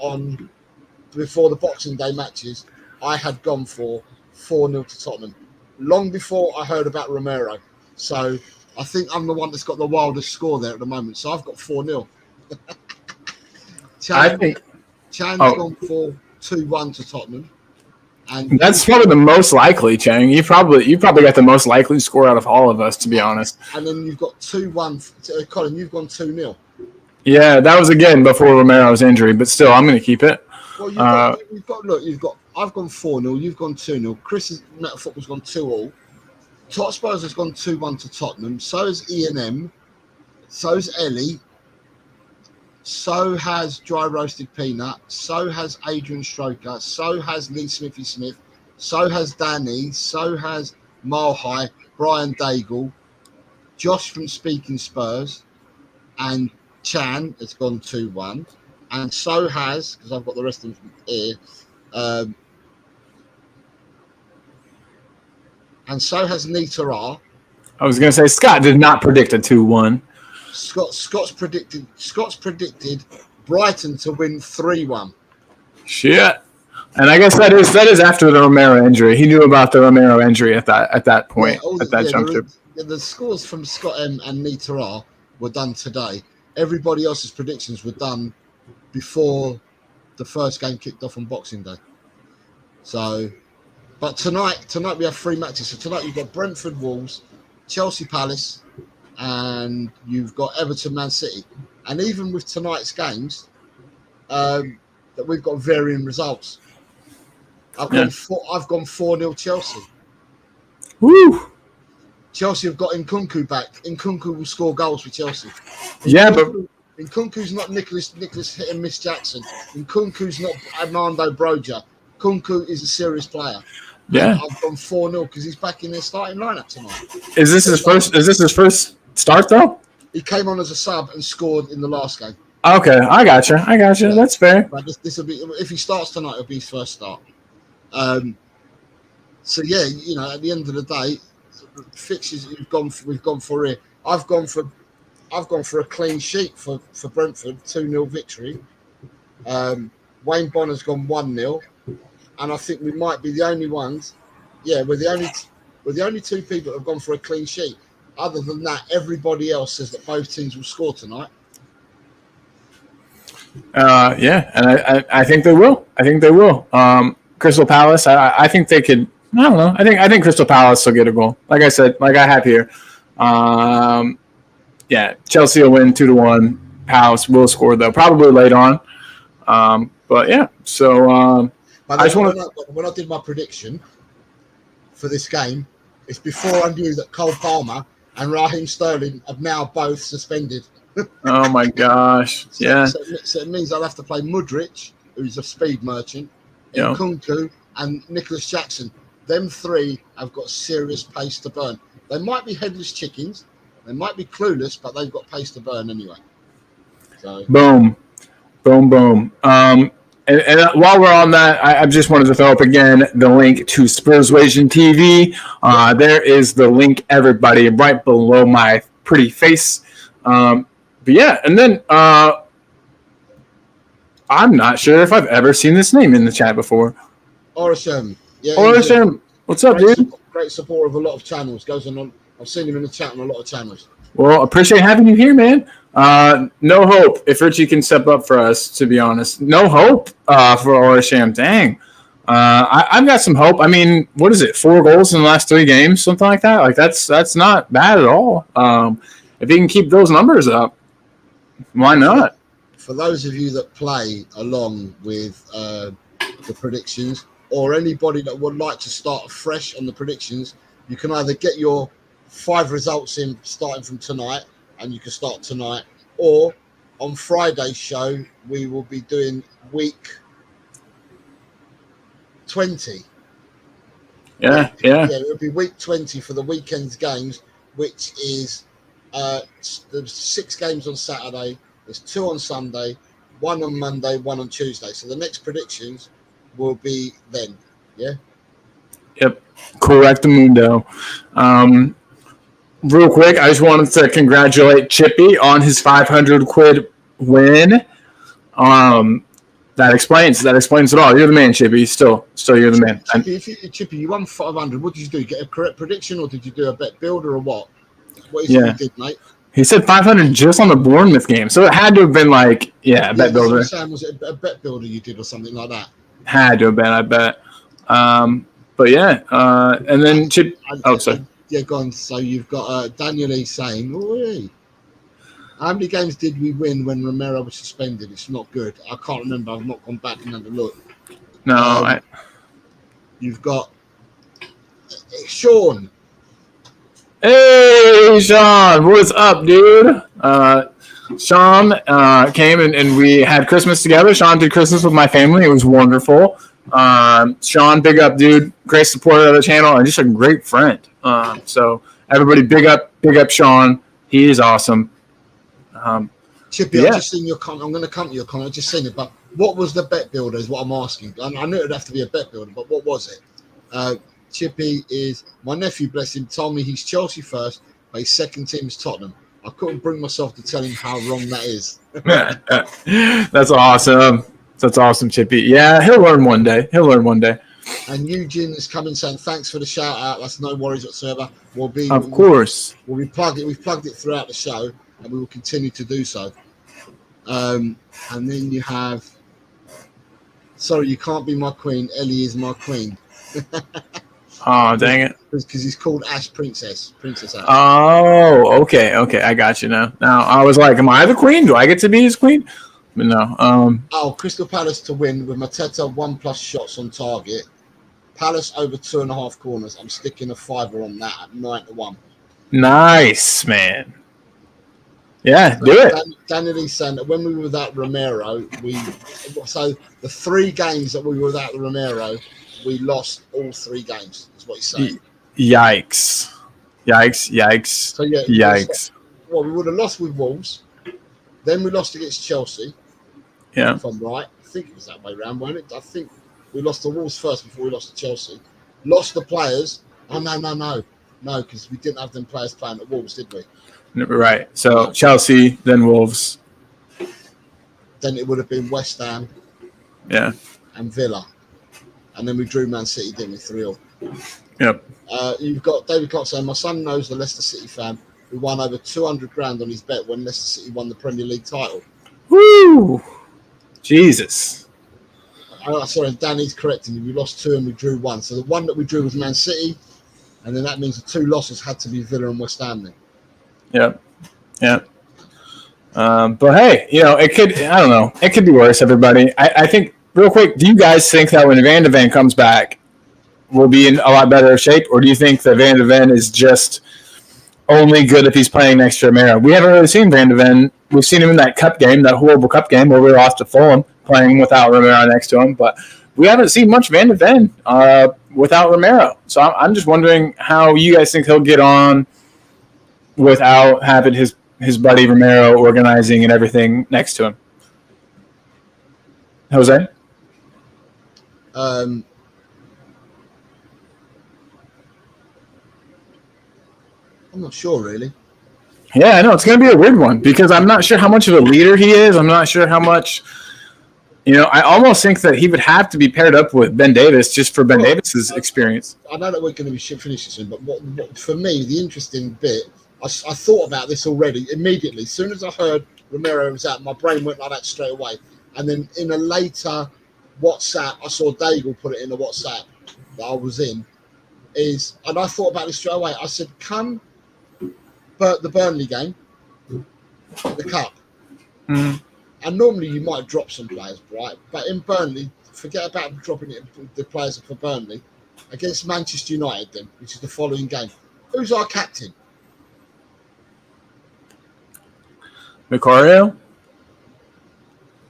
before the Boxing Day matches, I had gone for 4-0 to Tottenham. Long before I heard about Romero. So I think I'm the one that's got the wildest score there at the moment. So I've got 4-0. Chan's gone for 2-1 to Tottenham. And that's probably the most likely, Chang. You probably got the most likely score out of all of us, to be honest. And then you've got 2-1. Colin, you've gone 2-0. Yeah, that was again before Romero's injury, but still, I'm going to keep it. Well, I've gone 4-0. You've gone 2-0. Chris's Metal Football's gone 2-2. Top Spurs has gone 2-1 to Tottenham. So has E&M. So has Ellie. So has Dry Roasted Peanut. So has Adrian Stroker. So has Lee Smithy Smith. So has Danny. So has Mile High. Brian Daigle. Josh from Speaking Spurs. And Chan has gone 2-1. And so has, because I've got the rest of them here, and so has Nita R. I was going to say Scott did not predict a 2-1. Scott's predicted Brighton to win 3-1. Shit. And I guess that is after the Romero injury. He knew about the Romero injury at that point, at that juncture. The scores from Scott M and Nita were done today. Everybody else's predictions were done before the first game kicked off on Boxing Day. So, but tonight we have 3 matches. So tonight you've got Brentford Wolves, Chelsea Palace, and you've got Everton Man City. And even with tonight's games, that we've got varying results. I've gone 4-0 Chelsea. Woo! Chelsea have got Nkunku back. Nkunku will score goals for Chelsea. Nkunku's not Nicholas hit and miss Jackson. Nkunku's not Armando Broja. Nkunku is a serious player. Yeah, I've gone 4-0 because he's back in their starting lineup tonight. Is this his first start though? He came on as a sub and scored in the last game. Okay, I got you. Yeah. That's fair. But this will be, if he starts tonight, it'll be his first start. So yeah, at the end of the day, fixtures we've gone for here. I've gone for a clean sheet for Brentford, 2-0 victory. Wayne Bonner's gone 1-0, and I think we might be the only ones. Yeah, we're the only 2 people that have gone for a clean sheet. Other than that, everybody else says that both teams will score tonight. Yeah, and I think they will. Crystal Palace, I think they could. I don't know. I think Crystal Palace will get a goal. Like I said, like I have here. Yeah, Chelsea will win 2-1. Palace will score though, probably late on. But yeah, so I just want to. When I did my prediction for this game, it's before I knew that Cole Palmer and Raheem Sterling have now both suspended. Oh my gosh! Yeah. So it means I'll have to play Mudryk, who's a speed merchant, Yeah. Nkunku, and Nicholas Jackson. Them 3 have got serious pace to burn. They might be headless chickens, they might be clueless, but they've got pace to burn anyway. So Boom. And while we're on that, I just wanted to throw up again the link to Spurswasion TV. There is the link, everybody, right below my pretty face. But yeah, and then I'm not sure if I've ever seen this name in the chat before. Orisham. Yeah, Orisham, what's up, dude? Great support of a lot of channels. Goes on. I've seen him in the chat on a lot of channels. Well, appreciate having you here, man. No hope if Richie can step up for us, to be honest. No hope for Orisham. Dang. I've got some hope. I mean, what is it? 4 goals in the last 3 games, something like that. Like that's not bad at all. If he can keep those numbers up, why not? For those of you that play along with the predictions, or anybody that would like to start fresh on the predictions, you can either get your 5 results in starting from tonight, and you can start tonight, or on Friday's show we will be doing week 20. Yeah. It'll be week 20 for the weekend's games, which is there's 6 games on Saturday, there's 2 on Sunday, 1 on Monday, 1 on Tuesday. So the next predictions will be then. Yeah. Yep. Correctamundo. Real quick, I just wanted to congratulate Chippy on his 500 quid win. That explains it all. You're the man, Chippy. Still you're the man. Chippy, you won 500. What did you do? Get a correct prediction, or did you do a bet builder, or what? What is it you did, mate? He said 500 just on the Bournemouth game, so it had to have been like, a bet builder. Was it a bet builder you did, or something like that? Had to have been, I bet. But yeah, and then Chip. Oh, sorry. Yeah, go on. So you've got Daniel E saying, "Oi, how many games did we win when Romero was suspended? It's not good. I can't remember. I've not gone back and had a look." No, you've got Sean. Hey, Sean, what's up, dude? Sean came and we had Christmas together. Sean did Christmas with my family. It was wonderful. Sean, big up, dude. Great supporter of the channel and just a great friend. So everybody, big up, Sean. He is awesome. Chippy, I've just seen your comment. I'm going to come to your comment. I've just seen it. But what was the bet builder is what I'm asking. I knew it would have to be a bet builder, but what was it? Chippy is, my nephew, bless him, told me he's Chelsea first, but his second team is Tottenham. I couldn't bring myself to tell him how wrong that is. That's awesome. That's awesome, Chippy. Yeah, he'll learn one day. And Eugene is coming saying thanks for the shout out. That's no worries whatsoever. Of course. We've plugged it throughout the show, and we will continue to do so. And then you have, sorry, you can't be my queen. Ellie is my queen. Oh, dang it. Because he's called Ash Princess Ash. Oh, okay. I got you now. Now, I was like, am I the queen? Do I get to be his queen? But no. Crystal Palace to win with Mateta 1+ shots on target. Palace over 2.5 corners. I'm sticking a $5 on that at 9-1. Nice, man. Yeah, do it. Daniel is saying that when we were without Romero, the 3 games that we were without Romero, we lost all 3 games. Is what he's saying. Yikes. So yeah, yikes. We would have lost with Wolves. Then we lost against Chelsea. Yeah. If I'm right, I think it was that way around, wasn't it? I think we lost the Wolves first before we lost to Chelsea. Lost the players. Oh no, because we didn't have them players playing at Wolves, did we? Right. So Chelsea, then Wolves. Then it would have been West Ham. Yeah. And Villa. And then we drew Man City, didn't we? 3-0. Yep. You've got David Clark saying, my son knows the Leicester City fan who won over 200 grand on his bet when Leicester City won the Premier League title. Woo! Jesus. Sorry, Danny's correcting me. We lost 2 and we drew 1. So the one that we drew was Man City, and then that means the 2 losses had to be Villa and West Ham then. Yep. But hey, it could. I don't know. It could be worse. Everybody. I think real quick. Do you guys think that when Van de Ven comes back, we'll be in a lot better shape, or do you think that Van de Ven is just only good if he's playing next to Romero? We haven't really seen Van de Ven. We've seen him in that cup game, that horrible cup game where we lost to Fulham, playing without Romero next to him. But we haven't seen much Van de Ven without Romero. So I'm just wondering how you guys think he'll get on without having his buddy Romero organizing and everything next to him. Jose? I'm not sure, really. Yeah, I know. It's going to be a weird one because I'm not sure how much of a leader he is. I'm not sure how much I almost think that he would have to be paired up with Ben Davis just for Ben Davis's experience. I know that we're going to be finishing soon, but what for me, the interesting bit, I thought about this already immediately. As soon as I heard Romero was out, my brain went like that straight away. And then in a later WhatsApp, I saw Daigle put it in the WhatsApp that I was in, and I thought about this straight away. I said, come the Burnley game, the cup. Mm-hmm. And normally you might drop some players, right? But in Burnley, forget about dropping the players for Burnley. Against Manchester United then, which is the following game. Who's our captain? Vicario?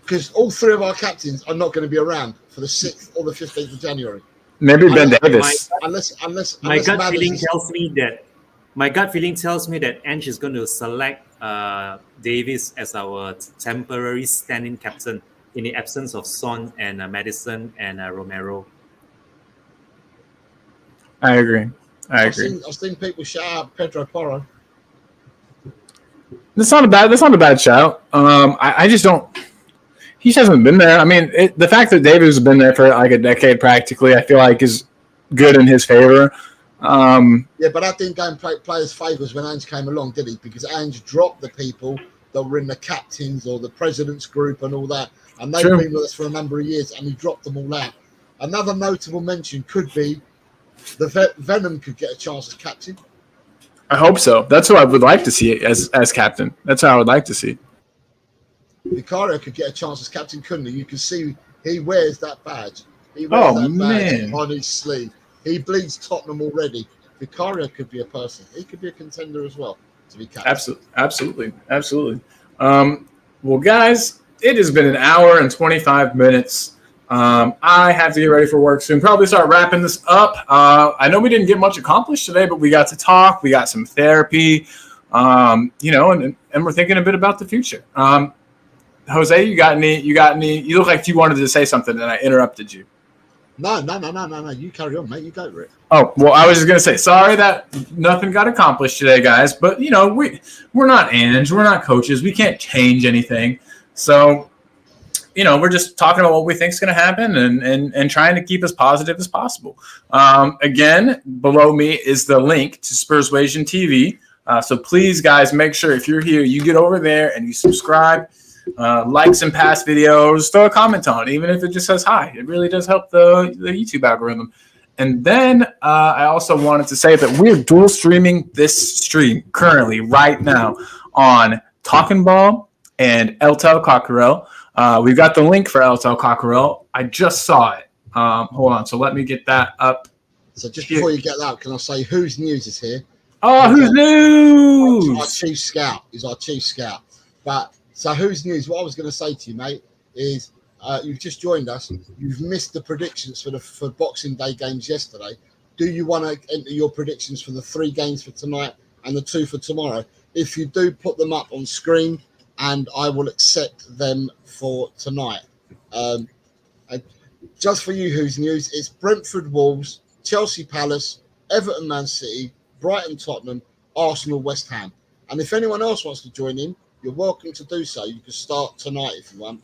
Because all 3 of our captains are not going to be around for the 6th or the 15th of January. Maybe Ben Davis. My gut feeling tells me that Ange is going to select Davis as our temporary stand-in captain in the absence of Son and Maddison and Romero. I agree. I've seen people shout out Pedro Porro. That's not a bad shout. I just don't. He hasn't been there. I mean, the fact that Davis has been there for like a decade practically, I feel like is good in his favor. Yeah, but that didn't go and play his favours when Ange came along, did he? Because Ange dropped the people that were in the captains or the president's group and all that. And they've been with us for a number of years, and he dropped them all out. Another notable mention could be the Venom could get a chance as captain. I hope so. That's what I would like to see as captain. That's how I would like to see. Vicario could get a chance as captain, couldn't he? You can see he wears that badge. He wears badge on his sleeve. He bleeds Tottenham already. Vicario could be a person. He could be a contender as well to be captain. Absolutely. Well, guys, it has been an hour and 25 minutes. I have to get ready for work soon. Probably start wrapping this up. I know we didn't get much accomplished today, but we got to talk. We got some therapy, and we're thinking a bit about the future. Jose, you got any? You look like you wanted to say something, and I interrupted you. No. You carry on, mate. You go for it. Oh, well, I was just going to say, sorry that nothing got accomplished today, guys. But, we're not Ange. We're not coaches. We can't change anything. So, we're just talking about what we think is going to happen and trying to keep as positive as possible. Again, below me is the link to Spurswasion TV. So please, guys, make sure if you're here, you get over there and you subscribe, like some past videos, throw a comment on it, even if it just says hi. It really does help the YouTube algorithm. And then I also wanted to say that we're dual streaming this stream currently right now on Talking Ball and El Tel Cockerel. We've got the link for El Tel Cockerel. I just saw it. Hold on. So let me get that up. So just before you get that, can I say whose news is here? Oh, who's news? Our chief scout is our chief scout. But so who's news? What I was going to say to you, mate, is you've just joined us. You've missed the predictions for Boxing Day games yesterday. Do you want to enter your predictions for the 3 games for tonight and the 2 for tomorrow? If you do, put them up on screen, and I will accept them for tonight. Just for you, who's news? It's Brentford Wolves, Chelsea Palace, Everton Man City, Brighton Tottenham, Arsenal West Ham. And if anyone else wants to join in, you're welcome to do so. You can start tonight if you want.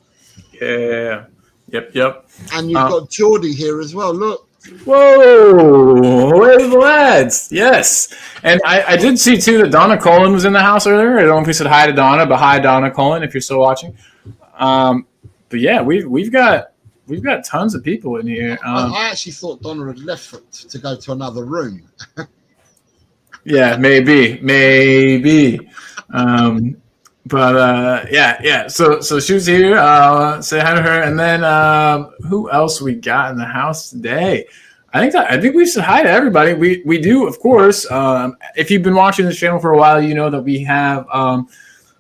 Yeah. Yep. And you've got Geordie here as well. Look. Whoa. Where's the lads? Yes. And I did see, too, that Donna Cullen was in the house earlier. I don't know if we said hi to Donna, but hi, Donna Cullen, if you're still watching. But, yeah, we've got tons of people in here. I actually thought Donna had left to go to another room. Yeah, maybe. Yeah. So she was here. Say hi to her, and then who else we got in the house today? I think we said hi to everybody. We do, of course. If you've been watching this channel for a while, you know that we have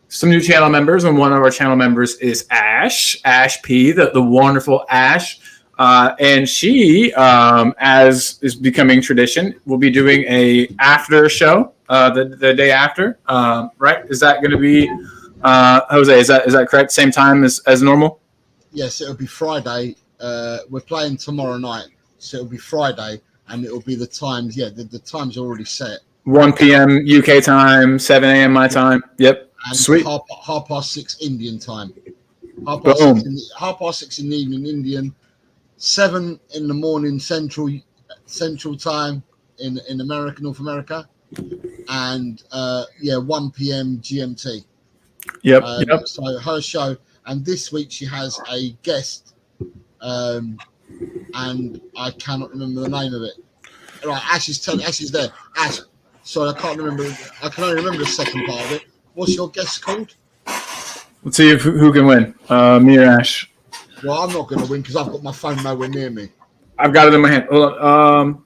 some new channel members, and one of our channel members is Ash P, the wonderful Ash. And she, as is becoming tradition, will be doing a after show the day after. Right? Is that going to be Jose? Is that correct? Same time as normal? Yes, it'll be Friday. We're playing tomorrow night, so it'll be Friday, and it'll be the times. Yeah, the times are already set. 1 p.m. UK time, 7 a.m. my time. Yep. And sweet. Half past 6 Indian time. Half past 6 in the evening Indian. 7 in the morning Central Time in North America, and 1 p.m. GMT. Yep. So her show, and this week she has a guest, and I cannot remember the name of it. Right, Ash is there. Ash, sorry, I can't remember. I can only remember the second part of it. What's your guest called? Let's see who can win. Me or Ash. Well, I'm not going to win because I've got my phone nowhere near me. I've got it in my hand. Hold on.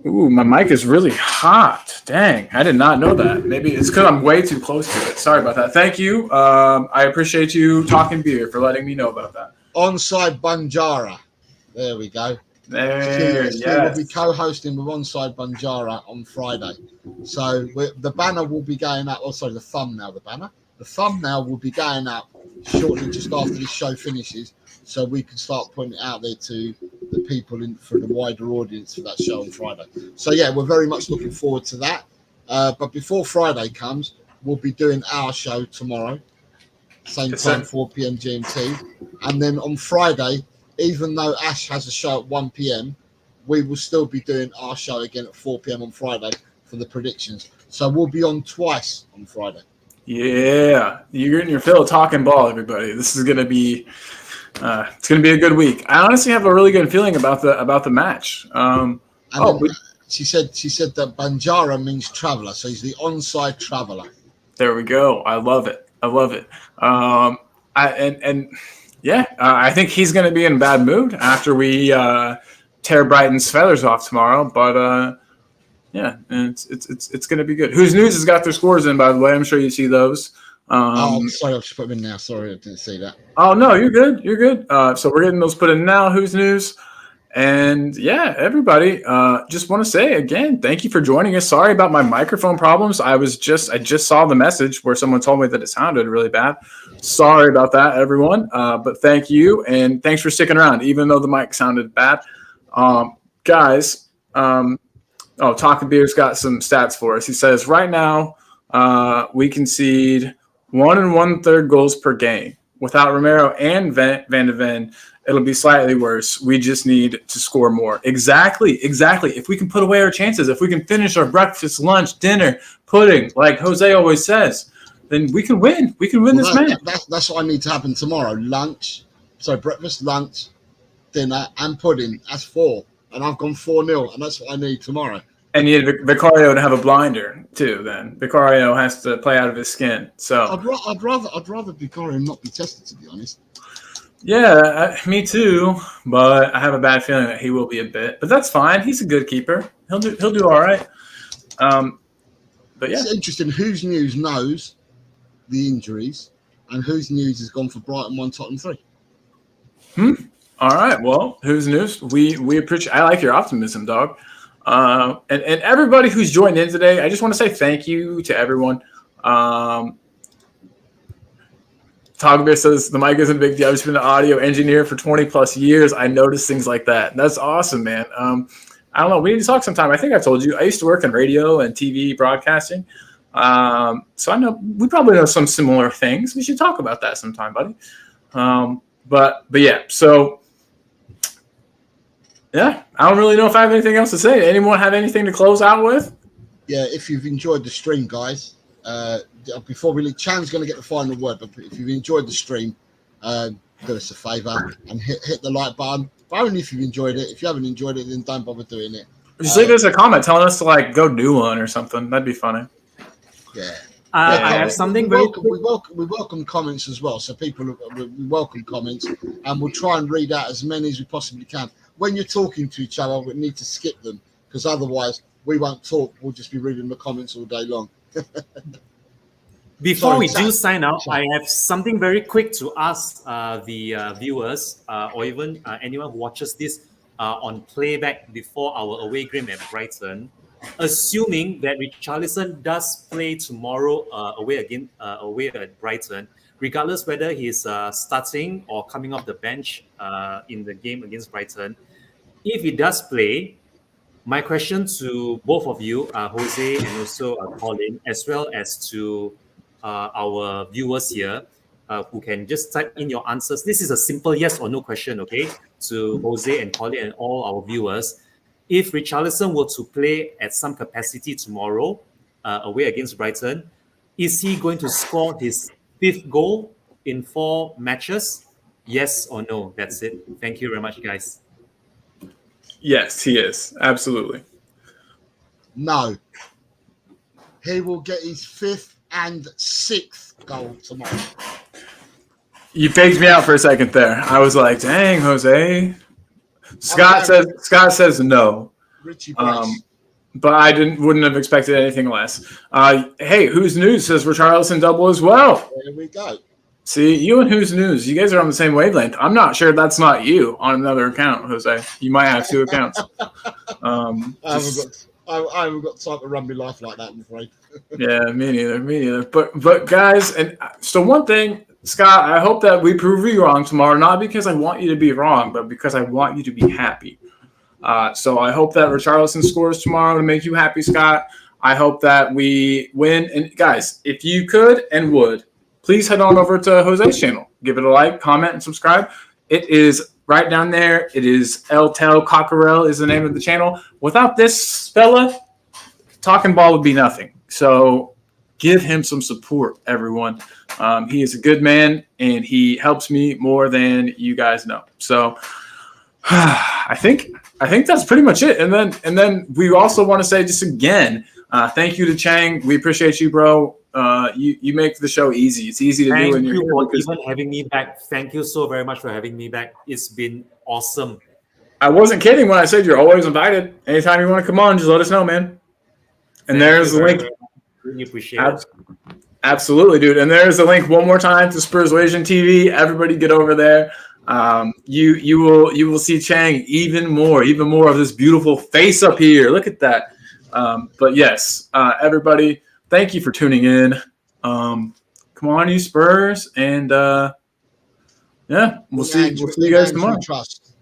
Ooh, my mic is really hot. Dang, I did not know that. Maybe it's because I'm way too close to it. Sorry about that. Thank you. I appreciate you talking beer for letting me know about that. Onside Banjara. There we go. We'll be co-hosting with Onside Banjara on Friday. So the banner will be going up. Oh, sorry, the thumbnail. The thumbnail will be going up shortly, just after this show finishes, so we can start putting it out there to the people for the wider audience for that show on Friday. So yeah, we're very much looking forward to that. But before Friday comes, we'll be doing our show tomorrow, same time, 4 p.m. GMT, and then on Friday, even though Ash has a show at 1 p.m., we will still be doing our show again at 4 p.m. on Friday for the predictions. So we'll be on twice on Friday. Yeah, you're getting your fill of talking ball, everybody. This is gonna be, it's gonna be a good week. I honestly have a really good feeling about the match. She said that Banjara means traveler, so he's the onside traveler. There we go. I love it. I think he's gonna be in a bad mood after we tear Brighton's feathers off tomorrow, but. Yeah, and it's going to be good. Who's News has got their scores in, by the way. I'm sure you see those. Sorry, I'll just put them in now. Sorry, I didn't see that. Oh, no, you're good. You're good. So we're getting those put in now. Who's News? And, yeah, everybody, just want to say, again, thank you for joining us. Sorry about my microphone problems. I just saw the message where someone told me that it sounded really bad. Sorry about that, everyone. But thank you, and thanks for sticking around, even though the mic sounded bad. Guys, Talking Beer's got some stats for us. He says right now we concede 1 1/3 goals per game. Without Romero and Van de Ven, it'll be slightly worse. We just need to score more. Exactly. If we can put away our chances, if we can finish our breakfast, lunch, dinner, pudding, like Jose always says, then we can win. We can win this match. That's what I need to happen tomorrow. Breakfast, lunch, dinner, and pudding. That's 4. And I've gone 4-0, and that's what I need tomorrow. And you need Vicario to have a blinder too. Then Vicario has to play out of his skin. So I'd rather Vicario not be tested, to be honest. Yeah, me too. But I have a bad feeling that he will be a bit. But that's fine. He's a good keeper. He'll do all right. But yeah, it's interesting. Whose news knows the injuries, and whose news has gone for Brighton 1, Tottenham 3. All right. Well, whose news? We appreciate. I like your optimism, dog. And everybody who's joined in today, I just want to say thank you to everyone. Togbeer says the mic isn't a big deal. I've just been an audio engineer for 20 plus years. I notice things like that. That's awesome, man. I don't know. We need to talk sometime. I think I told you I used to work in radio and TV broadcasting. So I know we probably know some similar things. We should talk about that sometime, buddy. But yeah, so yeah, I don't really know if I have anything else to say. Anyone have anything to close out with? Yeah, if you've enjoyed the stream, guys, before we leave, Chan's going to get the final word, but if you've enjoyed the stream, do us a favour and hit the like button. But only if you've enjoyed it. If you haven't enjoyed it, then don't bother doing it. Just leave us a comment telling us to go do one or something. That'd be funny. Yeah. I have something very quick. We welcome comments as well. So we welcome comments, and we'll try and read out as many as we possibly can. When you're talking to each other, we need to skip them because otherwise we won't talk. We'll just be reading the comments all day long. Before we do sign out, I have something very quick to ask the viewers or even anyone who watches this on playback before our away game at Brighton. Assuming that Richarlison does play tomorrow away at Brighton, regardless whether he's starting or coming off the bench in the game against Brighton, if he does play, my question to both of you, Jose and also Colin, as well as to our viewers here, who can just type in your answers. This is a simple yes or no question, okay, to Jose and Colin and all our viewers. If Richarlison were to play at some capacity tomorrow away against Brighton, is he going to score his 5th goal in 4 matches? Yes or no? That's it. Thank you very much, guys. Yes, he is. Absolutely. No. He will get his 5th and 6th goal tomorrow. You faked me out for a second there. I was like, dang, Jose. Scott says no. Richie Bryce. But I wouldn't have expected anything less. Hey, Who's News says Richarlison double as well. There we go. See, you and Who's News, you guys are on the same wavelength. I'm not sure that's not you on another account, Jose. You might have 2 accounts. I haven't got time to run my life like that, I'm afraid. Yeah, me neither. But guys, and so one thing, Scott, I hope that we prove you wrong tomorrow, not because I want you to be wrong, but because I want you to be happy. So I hope that Richarlison scores tomorrow to make you happy, Scott. I hope that we win. And guys, if you could and would, please head on over to Jose's channel. Give it a like, comment, and subscribe. It is right down there. It is El Tel Cockerel is the name of the channel. Without this fella, Talking Ball would be nothing. So give him some support, everyone. He is a good man, and he helps me more than you guys know. So I think that's pretty much it. And then we also want to say just again, thank you to Chang. We appreciate you, bro. You make the show easy. It's easy to do. Thank you for even having me back. Thank you so very much for having me back. It's been awesome. I wasn't kidding when I said you're always invited. Anytime you want to come on, just let us know, man. And there's the link. Really appreciate it. Absolutely, dude. And there's the link one more time to Spurs Asian TV. Everybody get over there. You will see Chang even more of this beautiful face up here. Look at that. But yes, everybody, thank you for tuning in. Come on, you Spurs, and yeah, we'll see you guys tomorrow. Trust.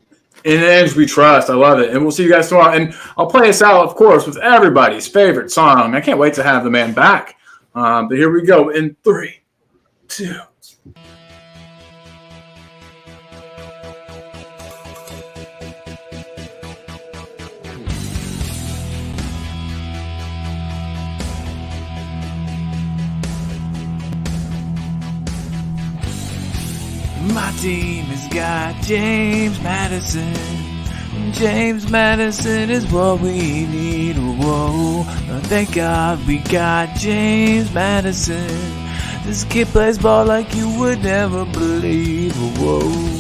In the Edge we trust. I love it, and we'll see you guys tomorrow. And I'll play us out, of course, with everybody's favorite song. I can't wait to have the man back. But here we go in 3, 2. My team has got James Madison. James Madison is what we need. Whoa, thank God we got James Madison. This kid plays ball like you would never believe. Whoa.